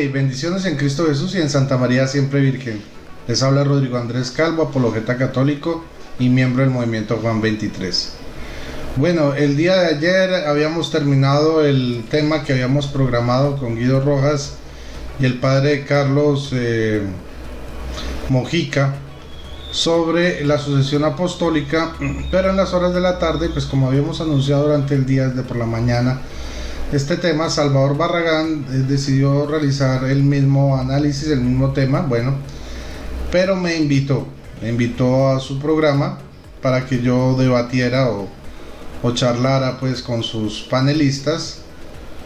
Hey, bendiciones en Cristo Jesús y en Santa María Siempre Virgen. Les habla Rodrigo Andrés Calvo, apologeta católico y miembro del movimiento Juan 23. Bueno, el día de ayer habíamos terminado el tema que habíamos programado con Guido Rojas y el padre Carlos Mojica sobre la sucesión apostólica, pero en las horas de la tarde, pues como habíamos anunciado durante el día desde por la mañana, este tema, Salvador Barragán decidió realizar el mismo análisis, el mismo tema, bueno, pero me invitó a su programa para que yo debatiera o charlara pues con sus panelistas.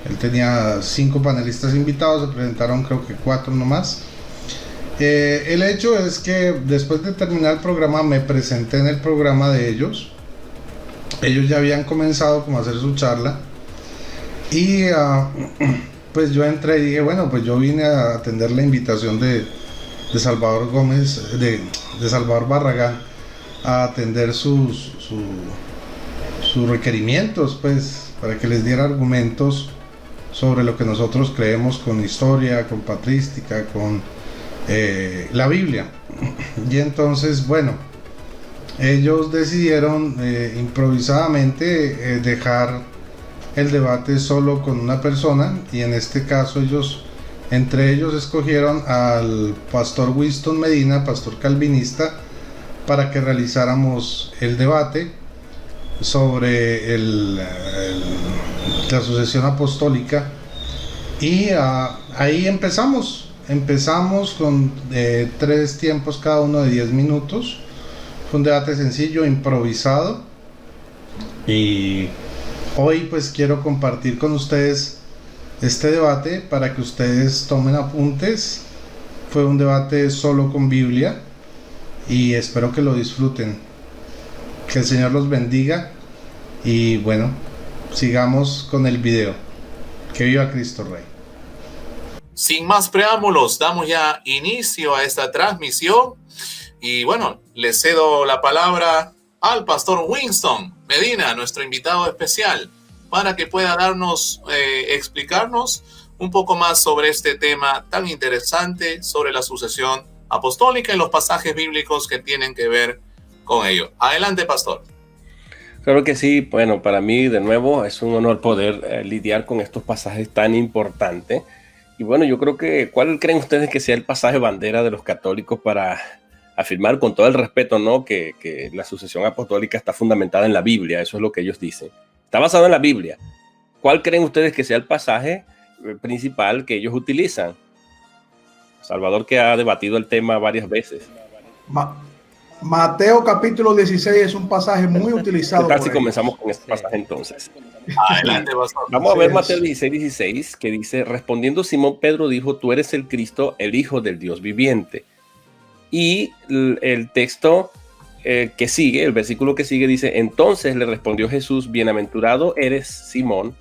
Él tenía 5 panelistas invitados, se presentaron creo que 4 nomás. El hecho es que después de terminar el programa me presenté en el programa de ellos. Ellos ya habían comenzado como a hacer su charla. Y pues yo entré y dije, bueno, pues yo vine a atender la invitación de Salvador Gómez, de Salvador Barragán, a atender sus requerimientos, pues, para que les diera argumentos sobre lo que nosotros creemos con historia, con patrística, con la Biblia. Y entonces, bueno, ellos decidieron improvisadamente dejar el debate solo con una persona, y en este caso entre ellos escogieron al pastor Winston Medina, pastor calvinista, para que realizáramos el debate sobre la sucesión apostólica. Y ahí empezamos con 3 tiempos cada uno de 10 minutos. Fue un debate sencillo, improvisado, y hoy pues quiero compartir con ustedes este debate para que ustedes tomen apuntes. Fue un debate solo con Biblia y espero que lo disfruten. Que el Señor los bendiga y bueno, sigamos con el video. Que viva Cristo Rey. Sin más preámbulos, damos ya inicio a esta transmisión y bueno, le cedo la palabra al pastor Winston Medina, nuestro invitado especial, para que pueda explicarnos un poco más sobre este tema tan interesante sobre la sucesión apostólica y los pasajes bíblicos que tienen que ver con ello. Adelante, pastor. Claro que sí. Bueno, para mí de nuevo es un honor poder lidiar con estos pasajes tan importantes. Y bueno, yo creo que ¿cuál creen ustedes que sea el pasaje bandera de los católicos para afirmar con todo el respeto, ¿no?, que la sucesión apostólica está fundamentada en la Biblia? Eso es lo que ellos dicen. Está basado en la Biblia. ¿Cuál creen ustedes que sea el pasaje principal que ellos utilizan? Salvador, que ha debatido el tema varias veces. Mateo capítulo 16 es un pasaje muy utilizado. ¿Qué tal si comenzamos con este pasaje entonces? Adelante, pastor. Vamos a ver Mateo 16, que dice: respondiendo Simón Pedro dijo, tú eres el Cristo, el Hijo del Dios viviente. Y el texto que sigue, el versículo que sigue dice: entonces le respondió Jesús, bienaventurado eres Simón,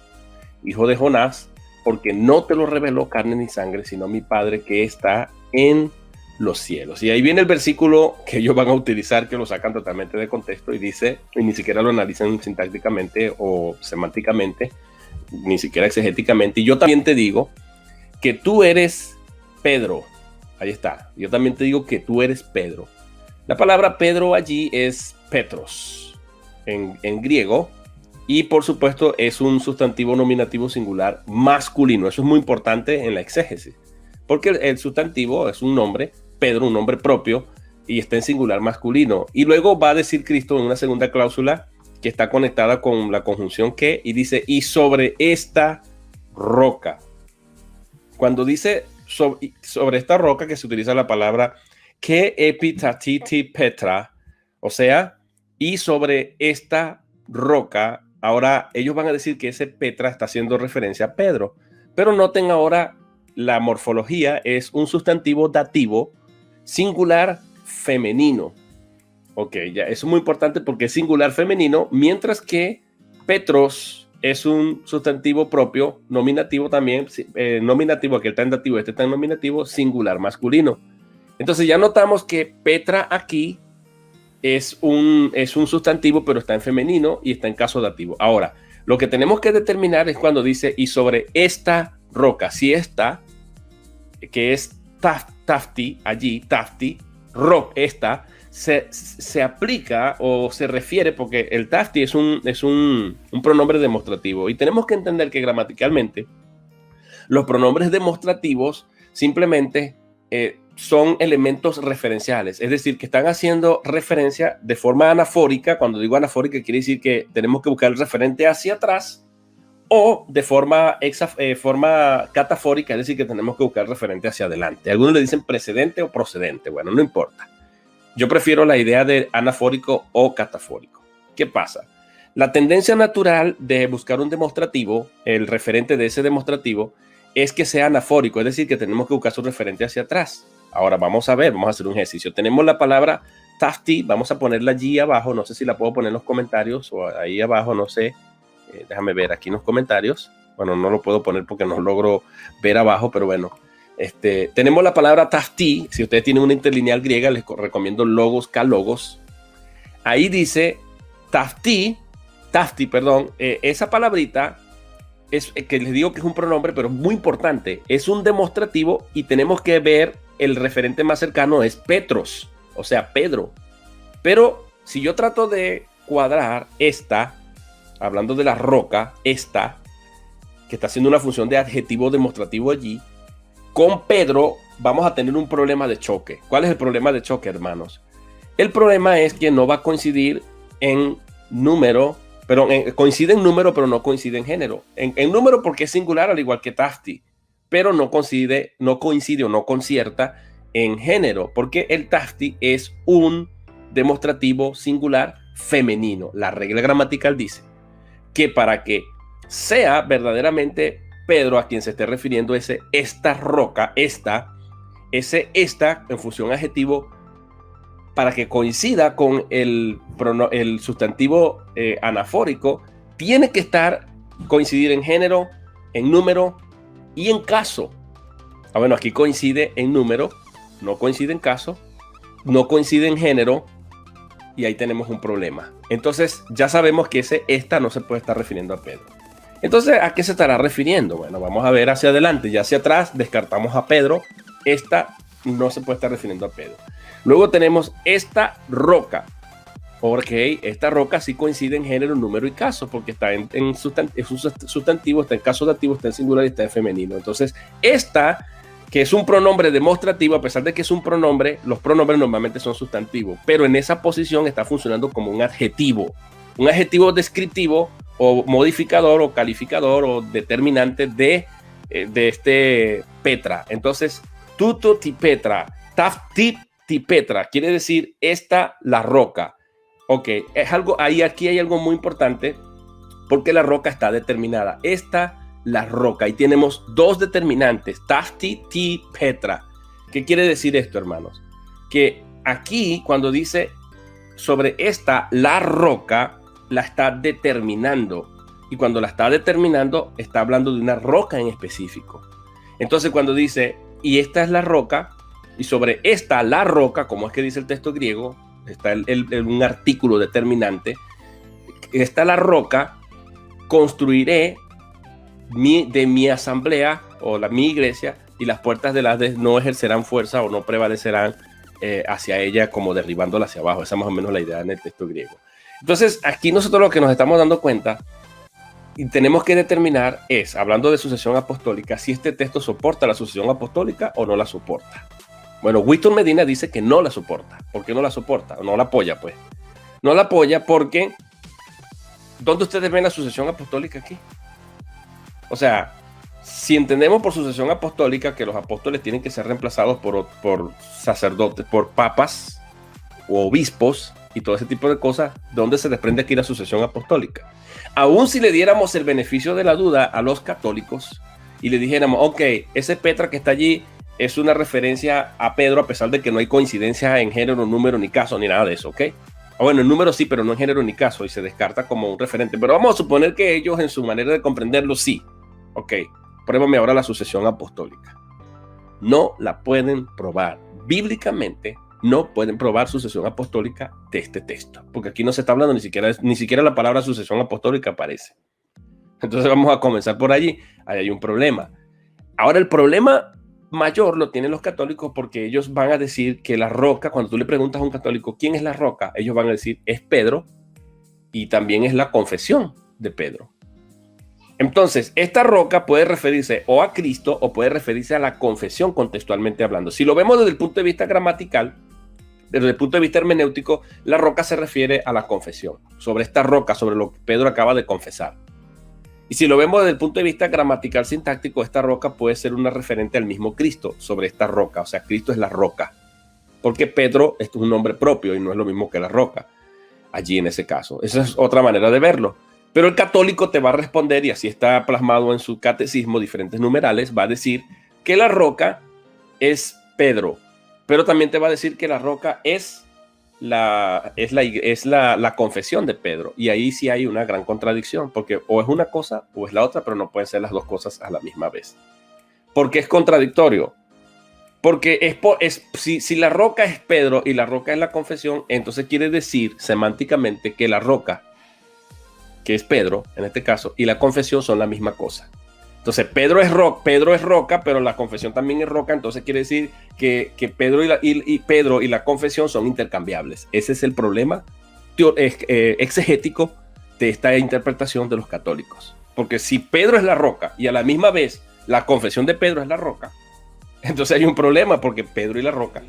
hijo de Jonás, porque no te lo reveló carne ni sangre, sino mi Padre que está en los cielos. Y ahí viene el versículo que ellos van a utilizar, que lo sacan totalmente de contexto y dice, y ni siquiera lo analizan sintácticamente o semánticamente, ni siquiera exegéticamente. Y yo también te digo que tú eres Pedro. Ahí está. Yo también te digo que tú eres Pedro. La palabra Pedro allí es Petros en griego, y por supuesto es un sustantivo nominativo singular masculino. Eso es muy importante en la exégesis, porque el sustantivo es un nombre, Pedro, un nombre propio, y está en singular masculino. Y luego va a decir Cristo en una segunda cláusula que está conectada con la conjunción que, y dice, y sobre esta roca. Cuando dice sobre esta roca, que se utiliza la palabra que epitatiti Petra, o sea, y sobre esta roca. Ahora ellos van a decir que ese Petra está haciendo referencia a Pedro, pero noten ahora la morfología, es un sustantivo dativo singular femenino. Ok, ya eso es muy importante porque es singular femenino, mientras que Petros es un sustantivo propio nominativo también, nominativo, aquel está en dativo, este está en nominativo, singular masculino. Entonces ya notamos que Petra aquí es un sustantivo, pero está en femenino y está en caso dativo. Ahora, lo que tenemos que determinar es cuando dice y sobre esta roca. Si esta que es tafti, allí, tafti, esta, se aplica o se refiere, porque el tafti es un pronombre demostrativo, y tenemos que entender que gramaticalmente los pronombres demostrativos simplemente son elementos referenciales, es decir, que están haciendo referencia de forma anafórica. Cuando digo anafórica, quiere decir que tenemos que buscar el referente hacia atrás, o de forma catafórica, es decir, que tenemos que buscar el referente hacia adelante. Algunos le dicen precedente o procedente, bueno, no importa. Yo prefiero la idea de anafórico o catafórico. ¿Qué pasa? La tendencia natural de buscar un demostrativo, el referente de ese demostrativo, es que sea anafórico, es decir, que tenemos que buscar su referente hacia atrás. Ahora vamos a ver, vamos a hacer un ejercicio. Tenemos la palabra tafti, vamos a ponerla allí abajo, no sé si la puedo poner en los comentarios o ahí abajo, no sé. Déjame ver aquí en los comentarios. Bueno, no lo puedo poner porque no logro ver abajo, pero bueno. Tenemos la palabra tafti. Si ustedes tienen una interlineal griega, les recomiendo logos, K-logos. Ahí dice tafti, perdón. Esa palabrita es que les digo que es un pronombre, pero muy importante. Es un demostrativo y tenemos que ver el referente más cercano es Petros, o sea, Pedro. Pero si yo trato de cuadrar esta, hablando de la roca, esta, que está haciendo una función de adjetivo demostrativo allí, con Pedro vamos a tener un problema de choque. ¿Cuál es el problema de choque, hermanos? El problema es que no va a coincidir en número, pero coincide en número, pero no coincide en género. En número porque es singular, al igual que tafti, pero no coincide o no concierta en género, porque el tafti es un demostrativo singular femenino. La regla gramatical dice que para que sea verdaderamente Pedro a quien se esté refiriendo esta roca, esta en función adjetivo, para que coincida con el sustantivo anafórico, tiene que coincidir en género, en número y en caso. Bueno, aquí coincide en número, no coincide en caso, no coincide en género, y ahí tenemos un problema. Entonces ya sabemos que esta no se puede estar refiriendo a Pedro. Entonces, ¿a qué se estará refiriendo? Bueno, vamos a ver hacia adelante y hacia atrás. Descartamos a Pedro. Esta no se puede estar refiriendo a Pedro. Luego tenemos esta roca. Ok, esta roca sí coincide en género, número y caso, porque está es un sustantivo, está en caso dativo, está en singular y está en femenino. Entonces, esta, que es un pronombre demostrativo, a pesar de que es un pronombre, los pronombres normalmente son sustantivos, pero en esa posición está funcionando como un adjetivo descriptivo o modificador o calificador o determinante de este Petra. Entonces, tuto ti Petra, tafti ti Petra, quiere decir esta la roca. Ok, aquí hay algo muy importante, porque la roca está determinada. Esta la roca, y tenemos dos determinantes, tafti ti Petra. ¿Qué quiere decir esto, hermanos? Que aquí cuando dice sobre esta la roca, la está determinando, y cuando la está determinando está hablando de una roca en específico. Entonces cuando dice y esta es la roca, y sobre esta la roca, como es que dice el texto griego, está un artículo determinante, esta la roca, construiré de mi asamblea o mi iglesia, y las puertas del Hades no ejercerán fuerza o no prevalecerán hacia ella, como derribándola hacia abajo. Esa es más o menos la idea en el texto griego. Entonces aquí nosotros lo que nos estamos dando cuenta y tenemos que determinar es, hablando de sucesión apostólica, si este texto soporta la sucesión apostólica o no la soporta. Bueno, Winston Medina dice que no la soporta. ¿Por qué no la soporta? No la apoya, pues. No la apoya porque ¿dónde ustedes ven la sucesión apostólica aquí? O sea, si entendemos por sucesión apostólica que los apóstoles tienen que ser reemplazados por sacerdotes, por papas o obispos y todo ese tipo de cosas, ¿dónde se desprende aquí la sucesión apostólica? Aún si le diéramos el beneficio de la duda a los católicos y le dijéramos, ok, ese Petra que está allí es una referencia a Pedro, a pesar de que no hay coincidencia en género, número, ni caso, ni nada de eso, ¿ok? Bueno, en número sí, pero no en género ni caso, y se descarta como un referente. Pero vamos a suponer que ellos, en su manera de comprenderlo, sí. Ok, pruébame ahora la sucesión apostólica. No la pueden probar. Bíblicamente, no pueden probar sucesión apostólica de este texto, porque aquí no se está hablando ni siquiera la palabra sucesión apostólica aparece. Entonces vamos a comenzar por allí. Ahí hay un problema. Ahora el problema mayor lo tienen los católicos porque ellos van a decir que la roca, cuando tú le preguntas a un católico quién es la roca, ellos van a decir es Pedro y también es la confesión de Pedro. Entonces, esta roca puede referirse o a Cristo o puede referirse a la confesión contextualmente hablando. Si lo vemos desde el punto de vista gramatical, desde el punto de vista hermenéutico, la roca se refiere a la confesión, sobre esta roca, sobre lo que Pedro acaba de confesar. Y si lo vemos desde el punto de vista gramatical sintáctico, esta roca puede ser una referente al mismo Cristo sobre esta roca. O sea, Cristo es la roca. Porque Pedro es un nombre propio y no es lo mismo que la roca. Allí en ese caso. Esa es otra manera de verlo. Pero el católico te va a responder, y así está plasmado en su catecismo, diferentes numerales, va a decir que la roca es Pedro. Pero también te va a decir que la roca es la confesión de Pedro. Y ahí sí hay una gran contradicción, porque o es una cosa o es la otra, pero no pueden ser las dos cosas a la misma vez. ¿Por qué es contradictorio? Porque si la roca es Pedro y la roca es la confesión, entonces quiere decir semánticamente que la roca, que es Pedro en este caso, y la confesión son la misma cosa. Entonces Pedro es roca, pero la confesión también es roca. Entonces quiere decir que Pedro y la confesión son intercambiables. Ese es el problema exegético de esta interpretación de los católicos. Porque si Pedro es la roca y a la misma vez la confesión de Pedro es la roca, entonces hay un problema, porque Pedro y la roca,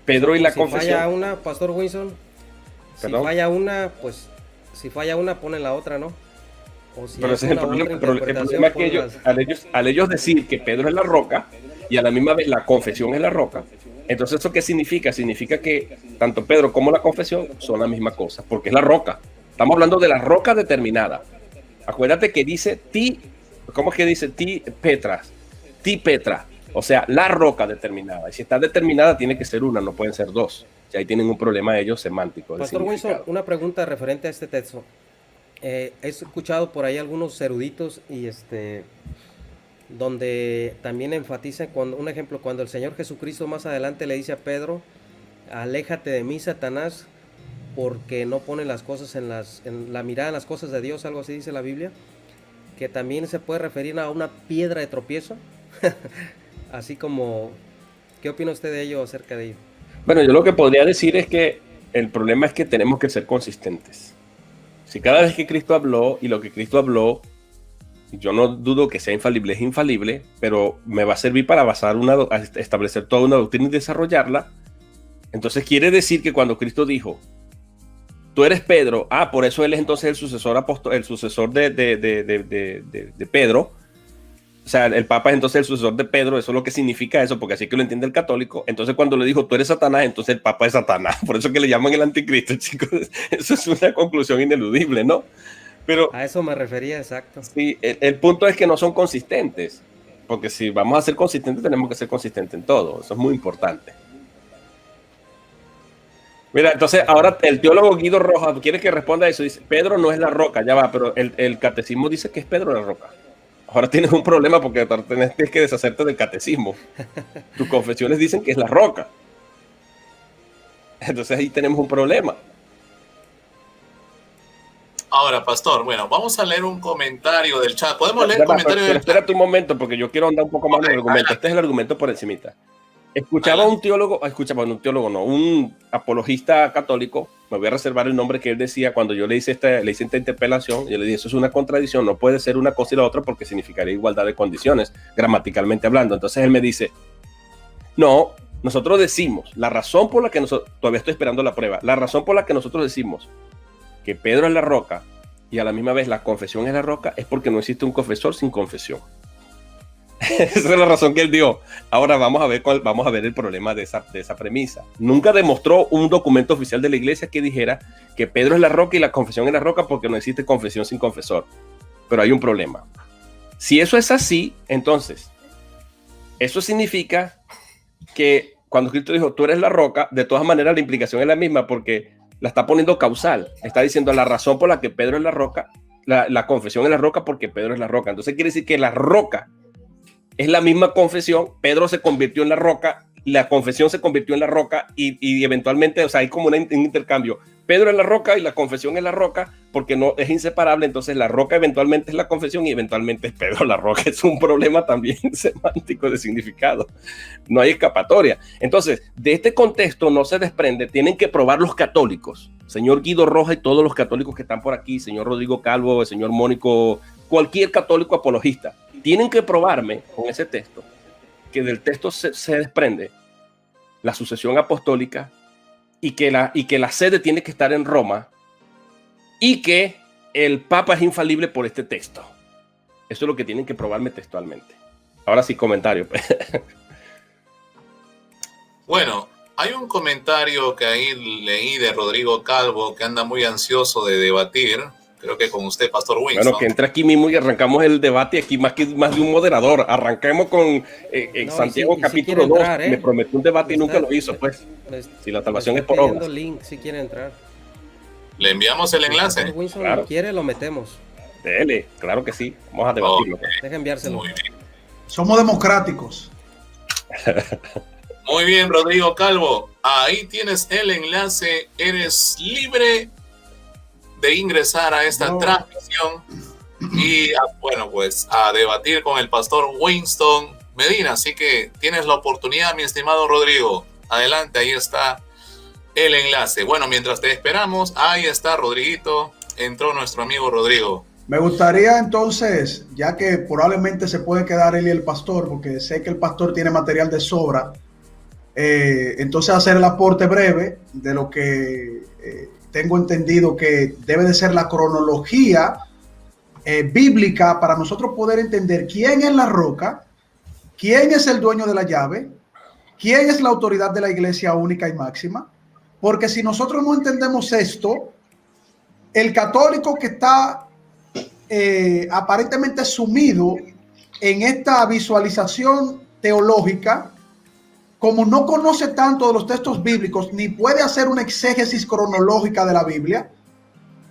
Pedro y la confesión. Si falla una, Pastor Winston, si falla una, pues si falla una, ponen la otra, ¿no? O si pero ese es el problema. El problema es que al ellos decir que Pedro es la roca y a la misma vez la confesión es la roca, entonces ¿eso qué significa? Significa que tanto Pedro como la confesión son la misma cosa, porque es la roca. Estamos hablando de la roca determinada. Acuérdate que dice ¿cómo es que dice? Ti Petra. O sea, la roca determinada. Y si está determinada, tiene que ser una, no pueden ser dos. Y ahí tienen un problema ellos semántico. Pastor Winston, una pregunta referente a este texto. He escuchado por ahí algunos eruditos y donde también enfatizan, un ejemplo, cuando el Señor Jesucristo más adelante le dice a Pedro, aléjate de mí, Satanás, porque no pone las cosas en la mirada en las cosas de Dios, algo así dice la Biblia, que también se puede referir a una piedra de tropiezo. Así como, ¿qué opina usted de ello, acerca de ello? Bueno, yo lo que podría decir es que el problema es que tenemos que ser consistentes. Si cada vez que Cristo habló y lo que Cristo habló, yo no dudo que sea infalible, es infalible, pero me va a servir para establecer toda una doctrina y desarrollarla. Entonces quiere decir que cuando Cristo dijo, tú eres Pedro, por eso él es entonces el sucesor de Pedro. O sea, el Papa es entonces el sucesor de Pedro, eso es lo que significa eso, porque así que lo entiende el católico. Entonces cuando le dijo, tú eres Satanás, entonces el Papa es Satanás. Por eso que le llaman el anticristo, chicos. Eso es una conclusión ineludible, ¿no? Pero a eso me refería, exacto. Sí, el punto es que no son consistentes, porque si vamos a ser consistentes, tenemos que ser consistentes en todo. Eso es muy importante. Mira, entonces ahora el teólogo Guido Rojas quiere que responda a eso. Dice, Pedro no es la roca, ya va, pero el catecismo dice que es Pedro la roca. Ahora tienes un problema porque tienes que deshacerte del catecismo. Tus confesiones dicen que es la roca. Entonces ahí tenemos un problema. Ahora, pastor, bueno, vamos a leer un comentario del chat. ¿Podemos leer el comentario del chat? Espérate un momento, porque yo quiero andar un poco más en el argumento. Este es el argumento por encimita. Un apologista católico, me voy a reservar el nombre que él decía cuando yo le hice esta interpelación. Yo le dije, eso es una contradicción, no puede ser una cosa y la otra porque significaría igualdad de condiciones, gramaticalmente hablando. Entonces él me dice, no, nosotros decimos, la razón por la que todavía estoy esperando la prueba, la razón por la que nosotros decimos que Pedro es la roca y a la misma vez la confesión es la roca es porque no existe un confesor sin confesión. Esa es la razón que él dio. Ahora vamos a ver el problema de esa premisa. Nunca demostró un documento oficial de la iglesia que dijera que Pedro es la roca y la confesión es la roca porque no existe confesión sin confesor. Pero hay un problema. Si eso es así, entonces eso significa que cuando Cristo dijo tú eres la roca, de todas maneras la implicación es la misma porque la está poniendo causal. Está diciendo la razón por la que Pedro es la roca, la confesión es la roca porque Pedro es la roca. Entonces quiere decir que la roca es la misma confesión. Pedro se convirtió en la roca la confesión se convirtió en la roca y eventualmente, o sea, hay como un intercambio. Pedro es la roca y la confesión es la roca, porque no es inseparable. Entonces la roca eventualmente es la confesión y eventualmente es Pedro la roca. Es un problema también semántico de significado. No hay escapatoria. Entonces, de este contexto no se desprende, tienen que probar los católicos. Señor Guido Roja y todos los católicos que están por aquí, señor Rodrigo Calvo, el señor Mónico, cualquier católico apologista, tienen que probarme con ese texto que del texto se desprende la sucesión apostólica y que la sede tiene que estar en Roma y que el Papa es infalible por este texto. Eso es lo que tienen que probarme textualmente. Ahora sí, comentario. Bueno, hay un comentario que ahí leí de Rodrigo Calvo que anda muy ansioso de debatir. Creo que con usted, Pastor Winston. Bueno, que entre aquí mismo y arrancamos el debate aquí más de un moderador. Arranquemos con Santiago capítulo 2. Me prometió un debate y nunca lo hizo, pues. Si la salvación es por obras. Link si quiere entrar. Le enviamos el enlace. Si Winston claro. Lo quiere, lo metemos. Dele, claro que sí. Vamos a debatirlo. Okay. Deja enviárselo. Muy bien. Somos democráticos. Muy bien, Rodrigo Calvo. Ahí tienes el enlace. Eres libre de ingresar a esta transmisión y bueno, pues a debatir con el pastor Winston Medina. Así que tienes la oportunidad, mi estimado Rodrigo. Adelante, ahí está el enlace. Bueno, mientras te esperamos, ahí está Rodriguito. Entró nuestro amigo Rodrigo. Me gustaría entonces, ya que probablemente se puede quedar él y el pastor, porque sé que el pastor tiene material de sobra, entonces hacer el aporte breve de lo que tengo entendido que debe de ser la cronología bíblica para nosotros poder entender quién es la roca, quién es el dueño de la llave, quién es la autoridad de la iglesia única y máxima, porque si nosotros no entendemos esto, el católico que está aparentemente sumido en esta visualización teológica, como no conoce tanto de los textos bíblicos, ni puede hacer una exégesis cronológica de la Biblia,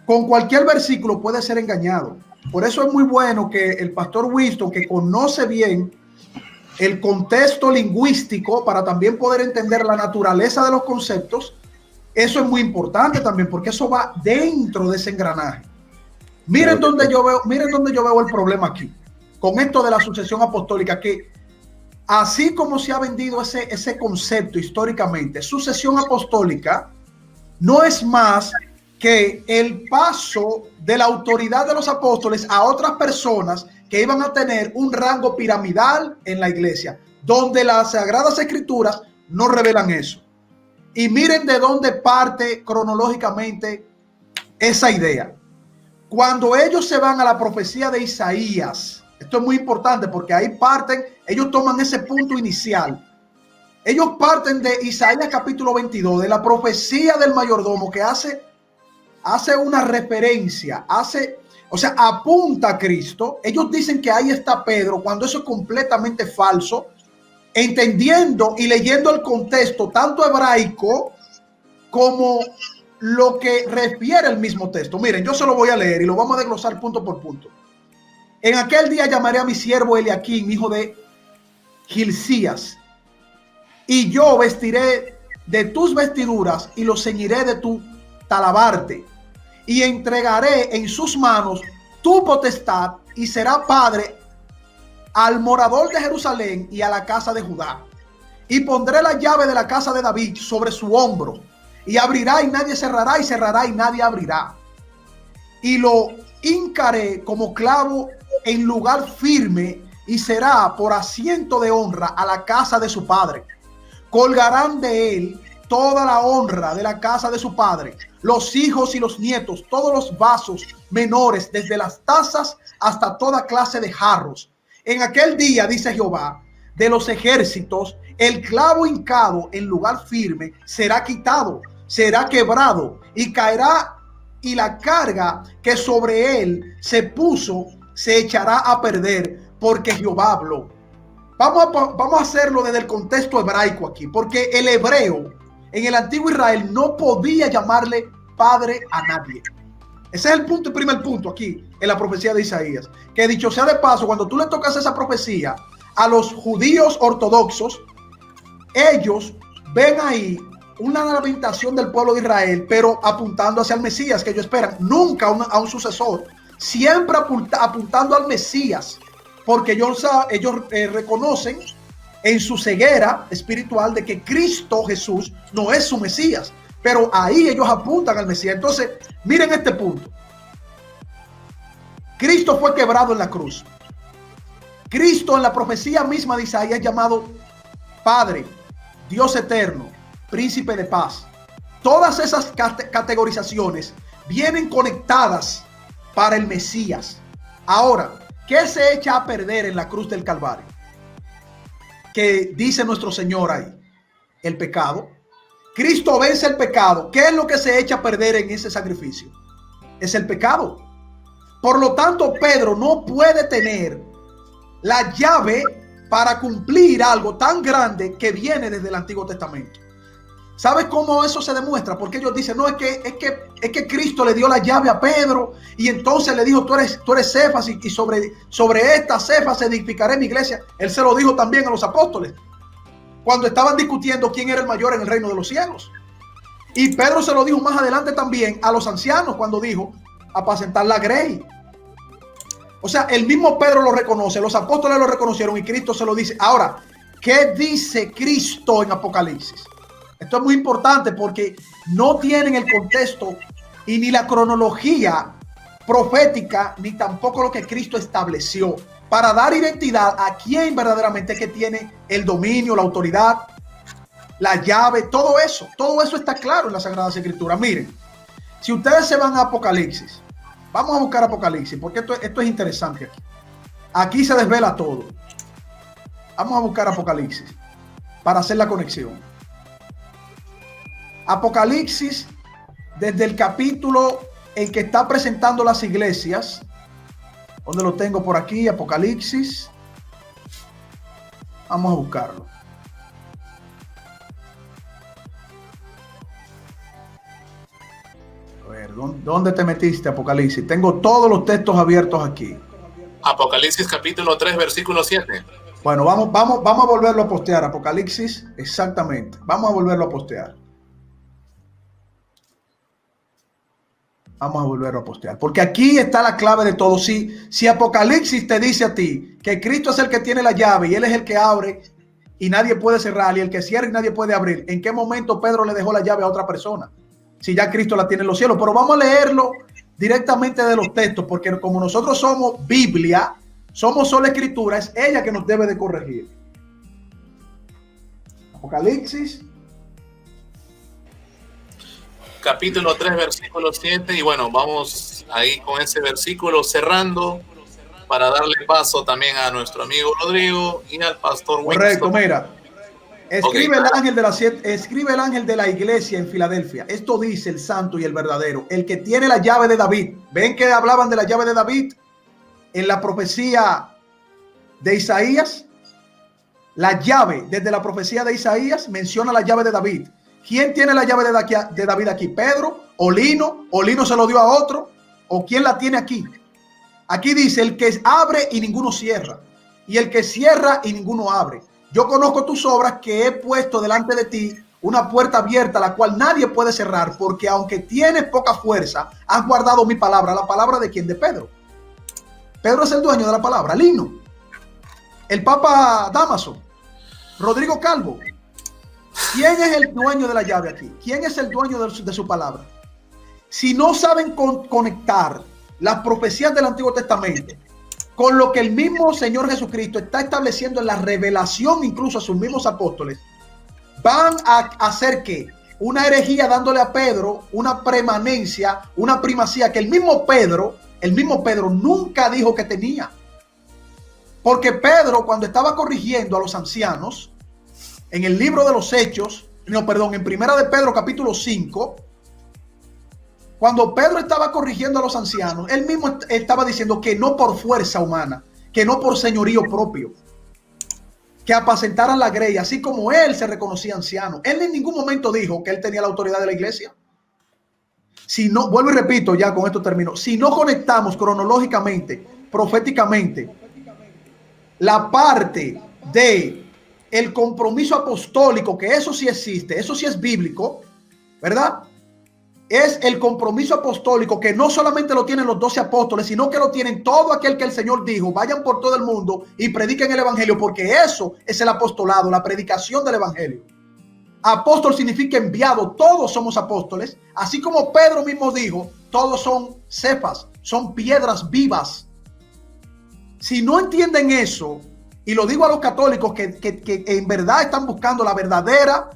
con cualquier versículo puede ser engañado. Por eso es muy bueno que el pastor Winston, que conoce bien el contexto lingüístico para también poder entender la naturaleza de los conceptos, eso es muy importante también, porque eso va dentro de ese engranaje. Miren dónde yo veo el problema aquí, con esto de la sucesión apostólica, que así como se ha vendido ese concepto históricamente, sucesión apostólica no es más que el paso de la autoridad de los apóstoles a otras personas que iban a tener un rango piramidal en la iglesia, donde las Sagradas Escrituras no revelan eso. Y miren de dónde parte cronológicamente esa idea. Cuando ellos se van a la profecía de Isaías, esto es muy importante porque ahí parten, ellos toman ese punto inicial. Ellos parten de Isaías capítulo 22, de la profecía del mayordomo, que hace una referencia, apunta a Cristo. Ellos dicen que ahí está Pedro, cuando eso es completamente falso, entendiendo y leyendo el contexto, tanto hebraico como lo que refiere el mismo texto. Miren, yo se lo voy a leer y lo vamos a desglosar punto por punto. En aquel día llamaré a mi siervo Eliaquim, hijo de Hilcías, y yo vestiré de tus vestiduras y lo ceñiré de tu talabarte, y entregaré en sus manos tu potestad, y será padre al morador de Jerusalén y a la casa de Judá. Y pondré la llave de la casa de David sobre su hombro, y abrirá y nadie cerrará, y cerrará y nadie abrirá. Y lo hincaré como clavo en lugar firme, y será por asiento de honra a la casa de su padre. Colgarán de él toda la honra de la casa de su padre, los hijos y los nietos, todos los vasos menores, desde las tazas hasta toda clase de jarros. En aquel día, dice Jehová de los ejércitos, el clavo hincado en lugar firme será quitado, será quebrado y caerá, y la carga que sobre él se puso se echará a perder, porque Jehová habló. Vamos a hacerlo desde el contexto hebraico aquí, porque el hebreo en el antiguo Israel no podía llamarle padre a nadie. Ese es el primer punto aquí en la profecía de Isaías. Que dicho sea de paso, cuando tú le tocas esa profecía a los judíos ortodoxos, ellos ven ahí una lamentación del pueblo de Israel, pero apuntando hacia el Mesías que ellos esperan, nunca a un sucesor, siempre apuntando al Mesías, porque ellos reconocen en su ceguera espiritual de que Cristo Jesús no es su Mesías, pero ahí ellos apuntan al Mesías. Entonces, miren este punto. Cristo fue quebrado en la cruz. Cristo en la profecía misma de Isaías llamado Padre, Dios eterno, Príncipe de paz. Todas esas categorizaciones vienen conectadas para el Mesías. Ahora, ¿qué se echa a perder en la cruz del Calvario? Que dice nuestro Señor ahí, el pecado. Cristo vence el pecado. ¿Qué es lo que se echa a perder en ese sacrificio? Es el pecado. Por lo tanto, Pedro no puede tener la llave para cumplir algo tan grande que viene desde el Antiguo Testamento. ¿Sabes cómo eso se demuestra? Porque ellos dicen, no, es que Cristo le dio la llave a Pedro y entonces le dijo, tú eres Cefas y sobre esta Cefas edificaré mi iglesia. Él se lo dijo también a los apóstoles cuando estaban discutiendo quién era el mayor en el reino de los cielos. Y Pedro se lo dijo más adelante también a los ancianos cuando dijo, apacentar la grey. O sea, el mismo Pedro lo reconoce, los apóstoles lo reconocieron y Cristo se lo dice. Ahora, ¿qué dice Cristo en Apocalipsis? Esto es muy importante porque no tienen el contexto y ni la cronología profética, ni tampoco lo que Cristo estableció para dar identidad a quién verdaderamente es que tiene el dominio, la autoridad, la llave, todo eso está claro en la Sagrada Escritura. Miren, si ustedes se van a Apocalipsis, vamos a buscar Apocalipsis porque esto es interesante aquí. Aquí se desvela todo. Vamos a buscar Apocalipsis para hacer la conexión. Apocalipsis, desde el capítulo en que está presentando las iglesias, donde lo tengo por aquí, Apocalipsis. Vamos a buscarlo. A ver, ¿dónde te metiste, Apocalipsis? Tengo todos los textos abiertos aquí. Apocalipsis capítulo 3, versículo 7. Bueno, vamos a volverlo a postear, Apocalipsis, exactamente. Vamos a volverlo a postear. Vamos a volverlo a postear. Porque aquí está la clave de todo. Si Apocalipsis te dice a ti que Cristo es el que tiene la llave y Él es el que abre y nadie puede cerrar y el que cierra y nadie puede abrir, ¿en qué momento Pedro le dejó la llave a otra persona? Si ya Cristo la tiene en los cielos. Pero vamos a leerlo directamente de los textos porque como nosotros somos Biblia, somos sola Escritura, es ella que nos debe de corregir. Apocalipsis. Capítulo 3, versículo 7, y bueno, vamos ahí con ese versículo cerrando para darle paso también a nuestro amigo Rodrigo y al pastor Winston. Correcto, mira. Escribe el ángel de la iglesia en Filadelfia. Esto dice el santo y el verdadero, el que tiene la llave de David. ¿Ven que hablaban de la llave de David en la profecía de Isaías? La llave, desde la profecía de Isaías, menciona la llave de David. ¿Quién tiene la llave de David aquí? ¿Pedro? ¿O Lino? ¿O Lino se lo dio a otro? ¿O quién la tiene aquí? Aquí dice, el que abre y ninguno cierra, y el que cierra y ninguno abre. Yo conozco tus obras, que he puesto delante de ti una puerta abierta, la cual nadie puede cerrar, porque aunque tienes poca fuerza, has guardado mi palabra. ¿La palabra de quién? De Pedro. Pedro es el dueño de la palabra. Lino, el Papa Damaso, Rodrigo Calvo. ¿Quién es el dueño de la llave aquí? ¿Quién es el dueño de su palabra? Si no saben conectar las profecías del Antiguo Testamento con lo que el mismo Señor Jesucristo está estableciendo en la revelación, incluso a sus mismos apóstoles, van a hacer que una herejía dándole a Pedro una premanencia, una primacía que el mismo Pedro nunca dijo que tenía. Porque Pedro, cuando estaba corrigiendo a los ancianos, en el libro de los Hechos, en Primera de Pedro capítulo 5, cuando Pedro estaba corrigiendo a los ancianos, él mismo estaba diciendo que no por fuerza humana, que no por señorío propio, que apacentaran la grey, así como él se reconocía anciano. Él en ningún momento dijo que él tenía la autoridad de la iglesia. Si no, vuelvo y repito, ya con esto termino, si no conectamos cronológicamente, proféticamente, la parte de el compromiso apostólico, que eso sí existe, eso sí es bíblico, ¿verdad? Es el compromiso apostólico que no solamente lo tienen los 12 apóstoles, sino que lo tienen todo aquel que el Señor dijo, vayan por todo el mundo y prediquen el evangelio, porque eso es el apostolado, la predicación del evangelio. Apóstol significa enviado, todos somos apóstoles, así como Pedro mismo dijo, todos son cepas, son piedras vivas. Si no entienden eso, y lo digo a los católicos que en verdad están buscando la verdadera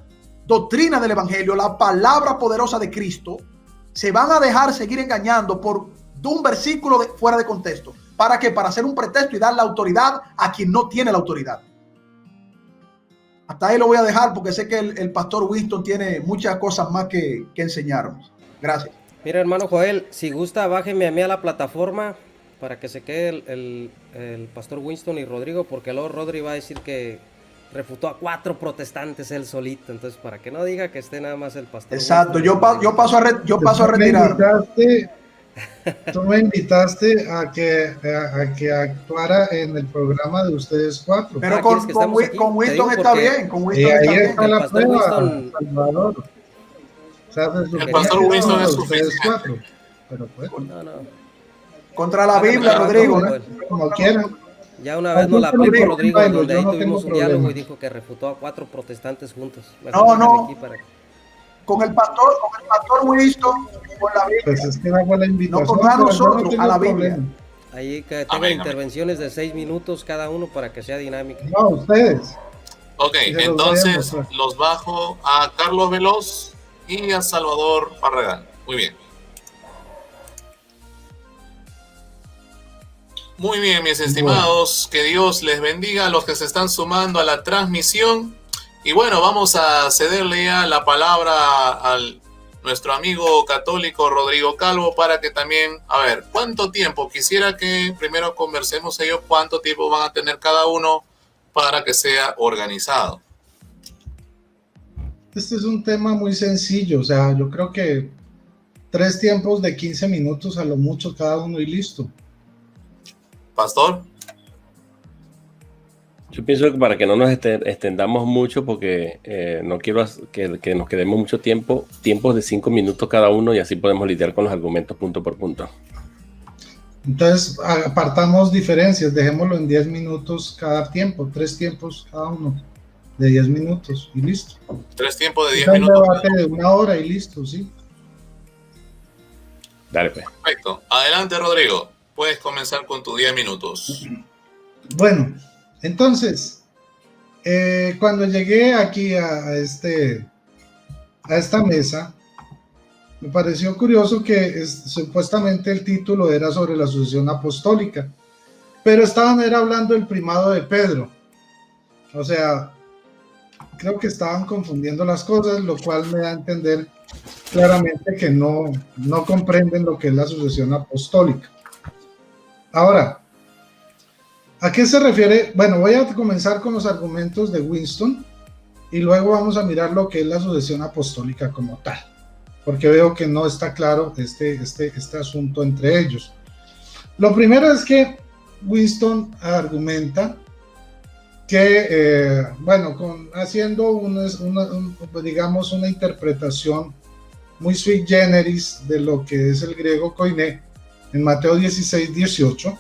doctrina del evangelio, la palabra poderosa de Cristo, se van a dejar seguir engañando por un versículo fuera de contexto. ¿Para qué? Para hacer un pretexto y dar la autoridad a quien no tiene la autoridad. Hasta ahí lo voy a dejar porque sé que el pastor Winston tiene muchas cosas más que enseñarnos. Gracias. Mira, hermano Joel, si gusta, bájeme a mí a la plataforma para que se quede el pastor Winston y Rodrigo, porque luego Rodri va a decir que refutó a 4 protestantes él solito, entonces para que no diga que esté nada más el pastor. Exacto, yo paso a retirar. Tú me invitaste a que actuara en el programa de ustedes 4. Pero con Winston está bien, con Winston está bien. Está la prueba, Salvador. O sea, el pastor Winston es ustedes 4. Pero pues, no. Contra la Biblia, Rodrigo, ¿no? Como quieran. Ya una vez nos la aplicó Rodrigo, donde ahí tuvimos un diálogo y dijo que refutó a 4 protestantes juntos. No. Con el pastor Winston, con la Biblia. Pues es que hago la invitación. No con nosotros, a la Biblia. Ahí que tenga intervenciones de 6 minutos cada uno para que sea dinámica. No, ustedes. Ok, entonces los bajo a Carlos Veloz y a Salvador Barragán. Muy bien. Muy bien, mis estimados, que Dios les bendiga a los que se están sumando a la transmisión. Y bueno, vamos a cederle ya la palabra a nuestro amigo católico Rodrigo Calvo para que también, a ver, ¿cuánto tiempo? Quisiera que primero conversemos ellos cuánto tiempo van a tener cada uno para que sea organizado. Este es un tema muy sencillo, o sea, yo creo que 3 tiempos de 15 minutos a lo mucho cada uno y listo. Pastor. Yo pienso que para que no nos extendamos mucho, porque no quiero que nos quedemos mucho tiempos de 5 minutos cada uno y así podemos lidiar con los argumentos punto por punto. Entonces, apartamos diferencias, dejémoslo en 10 minutos cada tiempo, 3 tiempos cada uno de 10 minutos y listo. 3 tiempos de 10 minutos. Un debate de 1 hora y listo, sí. Dale, pues. Perfecto. Adelante, Rodrigo. Puedes comenzar con tus 10 minutos. Bueno, entonces, cuando llegué aquí a esta mesa, me pareció curioso que supuestamente el título era sobre la sucesión apostólica, pero estaban hablando del primado de Pedro. O sea, creo que estaban confundiendo las cosas, lo cual me da a entender claramente que no comprenden lo que es la sucesión apostólica. Ahora, ¿a qué se refiere? Bueno, voy a comenzar con los argumentos de Winston y luego vamos a mirar lo que es la sucesión apostólica como tal, porque veo que no está claro este asunto entre ellos. Lo primero es que Winston argumenta que, haciendo digamos una interpretación muy sui generis de lo que es el griego koiné, en Mateo 16, 18,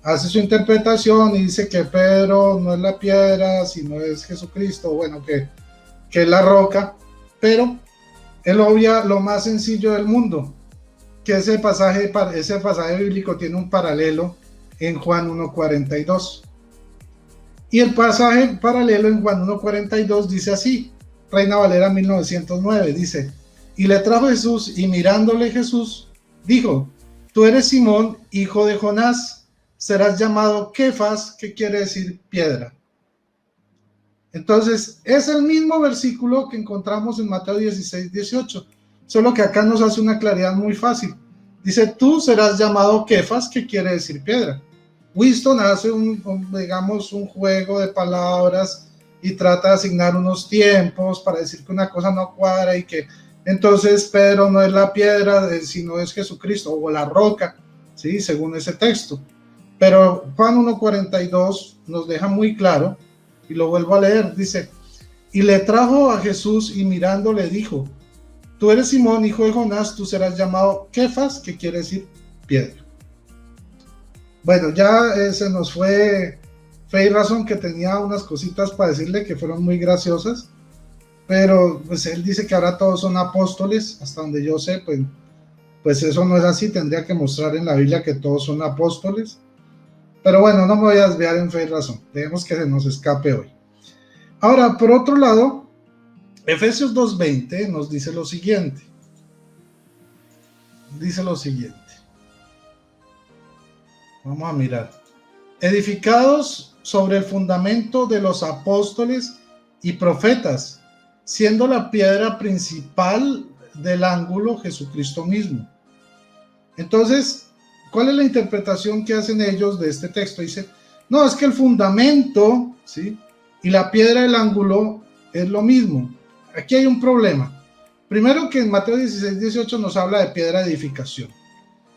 hace su interpretación y dice que Pedro no es la piedra, sino es Jesucristo, bueno, que es la roca, pero él obvia lo más sencillo del mundo, que ese pasaje bíblico tiene un paralelo en Juan 1:42. Y el pasaje paralelo en Juan 1:42 dice así, Reina Valera 1909, dice, y le trajo Jesús, y mirándole Jesús, dijo, tú eres Simón, hijo de Jonás, serás llamado Kefas, que quiere decir piedra. Entonces, es el mismo versículo que encontramos en Mateo 16, 18, solo que acá nos hace una claridad muy fácil. Dice, tú serás llamado Kefas, que quiere decir piedra. Winston hace un juego de palabras y trata de asignar unos tiempos para decir que una cosa no cuadra y que entonces Pedro no es la piedra, sino es Jesucristo o la roca, ¿sí? Según ese texto. Pero Juan 1:42 nos deja muy claro y lo vuelvo a leer, dice, y le trajo a Jesús y mirando le dijo, tú eres Simón, hijo de Jonás, tú serás llamado Kefas, que quiere decir piedra. Bueno, ya se nos fue Fe y Razón, que tenía unas cositas para decirle que fueron muy graciosas, pero pues él dice que ahora todos son apóstoles, hasta donde yo sé, pues eso no es así, tendría que mostrar en la Biblia que todos son apóstoles, pero bueno, no me voy a desviar en Fe y Razón, dejemos que se nos escape hoy. Ahora, por otro lado, Efesios 2:20 nos dice lo siguiente, vamos a mirar, edificados sobre el fundamento de los apóstoles y profetas, siendo la piedra principal del ángulo Jesucristo mismo. Entonces, ¿cuál es la interpretación que hacen ellos de este texto? Dice, no, es que el fundamento, ¿sí?, y la piedra del ángulo es lo mismo. Aquí hay un problema. Primero, que en Mateo 16:18 nos habla de piedra de edificación,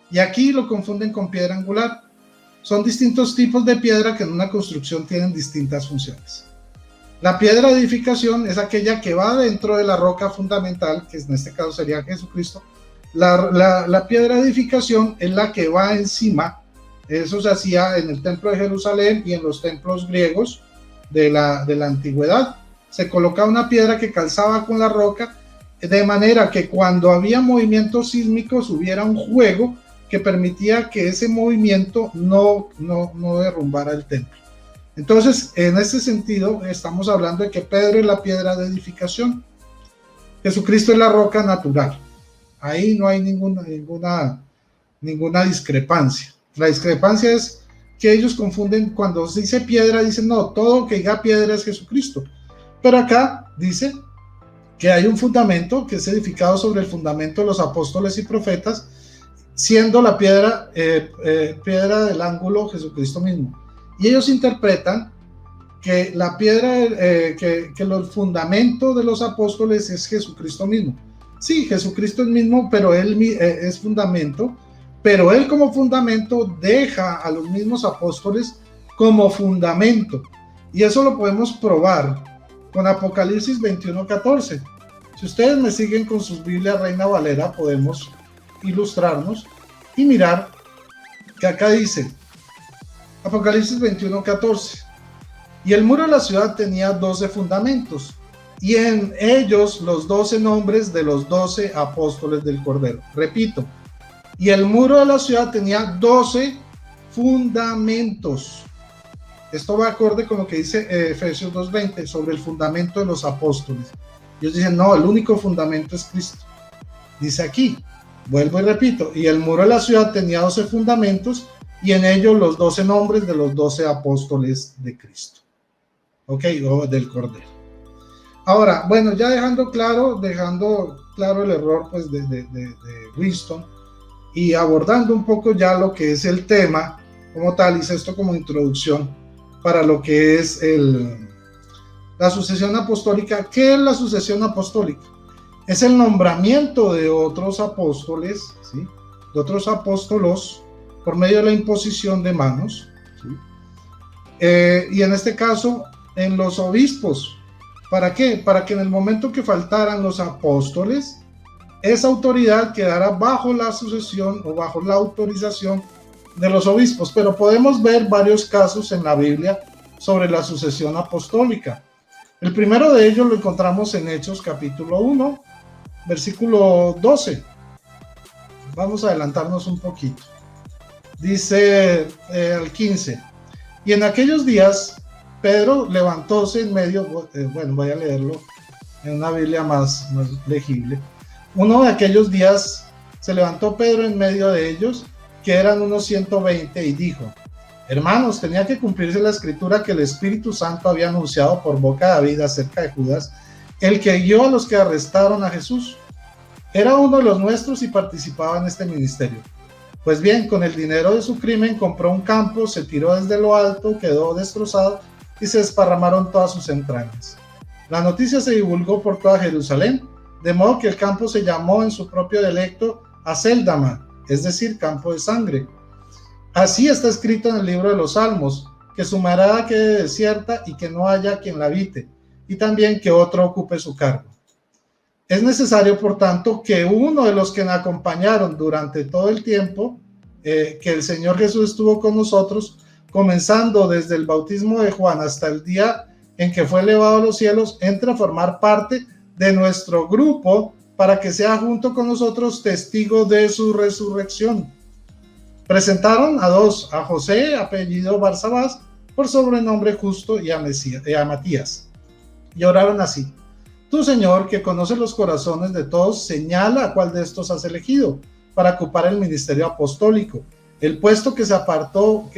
y aquí lo confunden con piedra angular. Son distintos tipos de piedra que en una construcción tienen distintas funciones. La piedra de edificación es aquella que va dentro de la roca fundamental, que en este caso sería Jesucristo. La piedra de edificación es la que va encima. Eso se hacía en el templo de Jerusalén y en los templos griegos de la antigüedad. Se colocaba una piedra que calzaba con la roca, de manera que cuando había movimientos sísmicos hubiera un juego que permitía que ese movimiento no derrumbara el templo. Entonces, en ese sentido, estamos hablando de que Pedro es la piedra de edificación, Jesucristo es la roca natural. Ahí no hay ninguna discrepancia. La discrepancia es que ellos confunden, cuando se dice piedra, dicen, no, todo que diga piedra es Jesucristo. Pero acá dice que hay un fundamento que es edificado sobre el fundamento de los apóstoles y profetas, siendo la piedra del ángulo Jesucristo mismo. Y ellos interpretan que la piedra, que el fundamento de los apóstoles es Jesucristo mismo. Sí, Jesucristo es mismo, pero él es fundamento, pero él como fundamento deja a los mismos apóstoles como fundamento. Y eso lo podemos probar con Apocalipsis 21:14. Si ustedes me siguen con sus Biblias Reina Valera, podemos ilustrarnos y mirar que acá dice, Apocalipsis 21:14, y el muro de la ciudad tenía 12 fundamentos, y en ellos los 12 nombres de los 12 apóstoles del Cordero. Repito, y el muro de la ciudad tenía 12 fundamentos. Esto va acorde con lo que dice Efesios 2:20 sobre el fundamento de los apóstoles. Ellos dicen, no, el único fundamento es Cristo. Dice aquí, vuelvo y repito, y el muro de la ciudad tenía 12 fundamentos, y en ellos los 12 nombres de los 12 apóstoles de Cristo. Ok, o del Cordero. Ahora, bueno, ya dejando claro el error pues de Winston, y abordando un poco ya lo que es el tema como tal, hice esto como introducción para lo que es la sucesión apostólica. ¿Qué es la sucesión apostólica? Es el nombramiento de otros apóstoles, ¿sí?, de otros apóstolos, por medio de la imposición de manos, ¿sí?, y en este caso en los obispos. ¿Para qué? Para que en el momento que faltaran los apóstoles, esa autoridad quedara bajo la sucesión o bajo la autorización de los obispos. Pero podemos ver varios casos en la Biblia sobre la sucesión apostólica. El primero de ellos lo encontramos en Hechos capítulo 1, versículo 12. Vamos a adelantarnos un poquito. Dice al 15, y en aquellos días Pedro levantóse en medio, bueno, voy a leerlo en una Biblia más legible. Uno de aquellos días se levantó Pedro en medio de ellos, que eran unos 120, y dijo, hermanos, tenía que cumplirse la escritura que el Espíritu Santo había anunciado por boca de David acerca de Judas, el que guió a los que arrestaron a Jesús. Era uno de los nuestros y participaba en este ministerio. Pues bien, con el dinero de su crimen compró un campo, se tiró desde lo alto, quedó destrozado y se desparramaron todas sus entrañas. La noticia se divulgó por toda Jerusalén, de modo que el campo se llamó en su propio dialecto Acéldama, es decir, campo de sangre. Así está escrito en el libro de los Salmos, que su morada quede desierta y que no haya quien la habite, y también que otro ocupe su cargo. Es necesario, por tanto, que uno de los que me acompañaron durante todo el tiempo que el Señor Jesús estuvo con nosotros, comenzando desde el bautismo de Juan hasta el día en que fue elevado a los cielos, entre a formar parte de nuestro grupo para que sea junto con nosotros testigo de su resurrección. Presentaron a dos, a José, apellido Barsabás, por sobrenombre Justo, y a Matías. Y oraron así: Tú, Señor, que conoces los corazones de todos, señala a cuál de estos has elegido para ocupar el ministerio apostólico, el puesto que se apartó,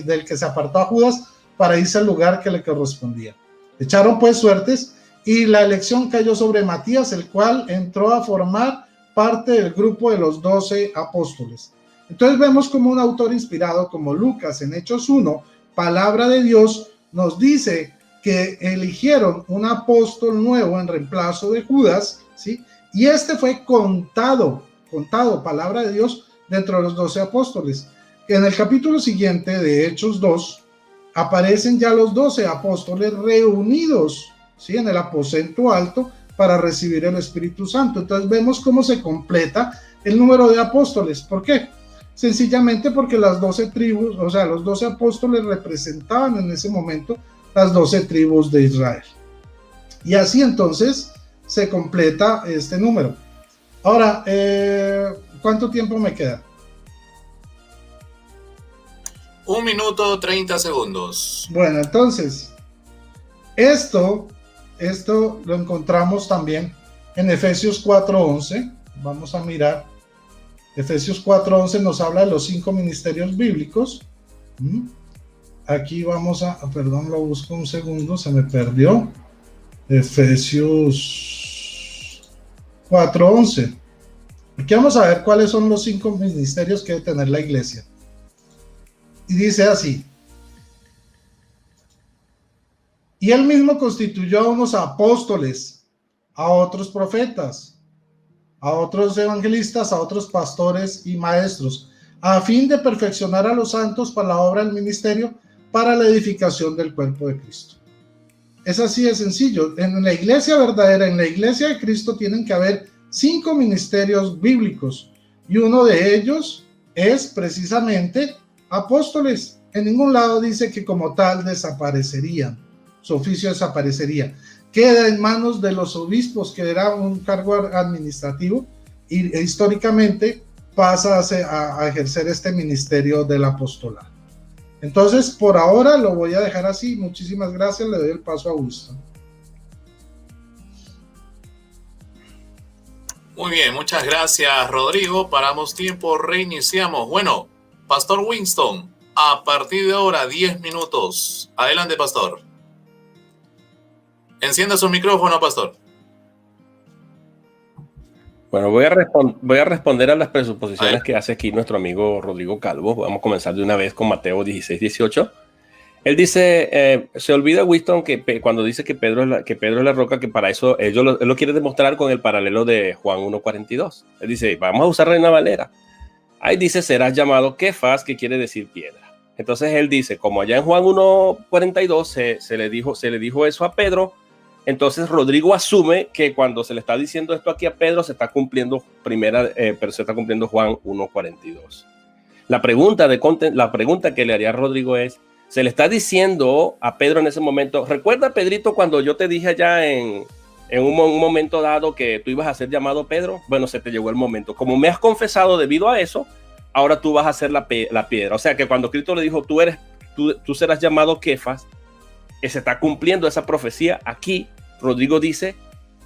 del que se apartó a Judas para irse al lugar que le correspondía. Echaron pues suertes y la elección cayó sobre Matías, el cual entró a formar parte del grupo de los 12 apóstoles. Entonces vemos como un autor inspirado como Lucas en Hechos 1, palabra de Dios, nos dice que eligieron un apóstol nuevo en reemplazo de Judas, ¿sí? Y este fue contado, palabra de Dios, dentro de los 12 apóstoles. En el capítulo siguiente de Hechos 2, aparecen ya los 12 apóstoles reunidos, ¿sí?, en el aposento alto para recibir el Espíritu Santo. Entonces vemos cómo se completa el número de apóstoles. ¿Por qué? Sencillamente porque las 12 tribus, o sea, los 12 apóstoles representaban en ese momento las 12 tribus de Israel. Y así entonces se completa este número. Ahora, ¿cuánto tiempo me queda? 1 minuto 30 segundos. Bueno, entonces, esto lo encontramos también en Efesios 4:11. Vamos a mirar. Efesios 4:11 nos habla de los 5 ministerios bíblicos. Aquí vamos a, perdón, lo busco un segundo, se me perdió. Efesios 4:11. Aquí vamos a ver cuáles son los 5 ministerios que debe tener la iglesia. Y dice así: y él mismo constituyó a unos apóstoles, a otros profetas, a otros evangelistas, a otros pastores y maestros, a fin de perfeccionar a los santos para la obra del ministerio, para la edificación del cuerpo de Cristo. Es así de sencillo. En la iglesia verdadera, en la iglesia de Cristo, tienen que haber 5 ministerios bíblicos, y uno de ellos es precisamente apóstoles. En ningún lado dice que como tal desaparecerían, su oficio desaparecería. Queda en manos de los obispos, que era un cargo administrativo, y históricamente pasa a ejercer este ministerio del apostolado. Entonces, por ahora lo voy a dejar así. Muchísimas gracias. Le doy el paso a Winston. Muy bien, muchas gracias, Rodrigo. Paramos tiempo, reiniciamos. Bueno, Pastor Winston, a partir de ahora, 10 minutos. Adelante, Pastor. Encienda su micrófono, Pastor. Bueno, voy a responder a las presuposiciones que hace aquí nuestro amigo Rodrigo Calvo. Vamos a comenzar de una vez con Mateo 16:18. Él dice, se olvida Winston que cuando dice que Pedro es la roca, que para eso él lo quiere demostrar con el paralelo de Juan 1:42. Él dice, vamos a usar Reina Valera. Ahí dice, serás llamado Kefas, que quiere decir piedra. Entonces él dice, como allá en Juan 1:42 se le dijo eso a Pedro, entonces Rodrigo asume que cuando se le está diciendo esto aquí a Pedro, se está cumpliendo pero se está cumpliendo Juan 1:42. La pregunta que le haría a Rodrigo es, se le está diciendo a Pedro en ese momento, ¿recuerda, Pedrito, cuando yo te dije allá en un momento dado que tú ibas a ser llamado Pedro? Bueno, se te llegó el momento. Como me has confesado debido a eso, ahora tú vas a ser la piedra. O sea que cuando Cristo le dijo, tú serás llamado Kefas, se está cumpliendo esa profecía. Aquí Rodrigo dice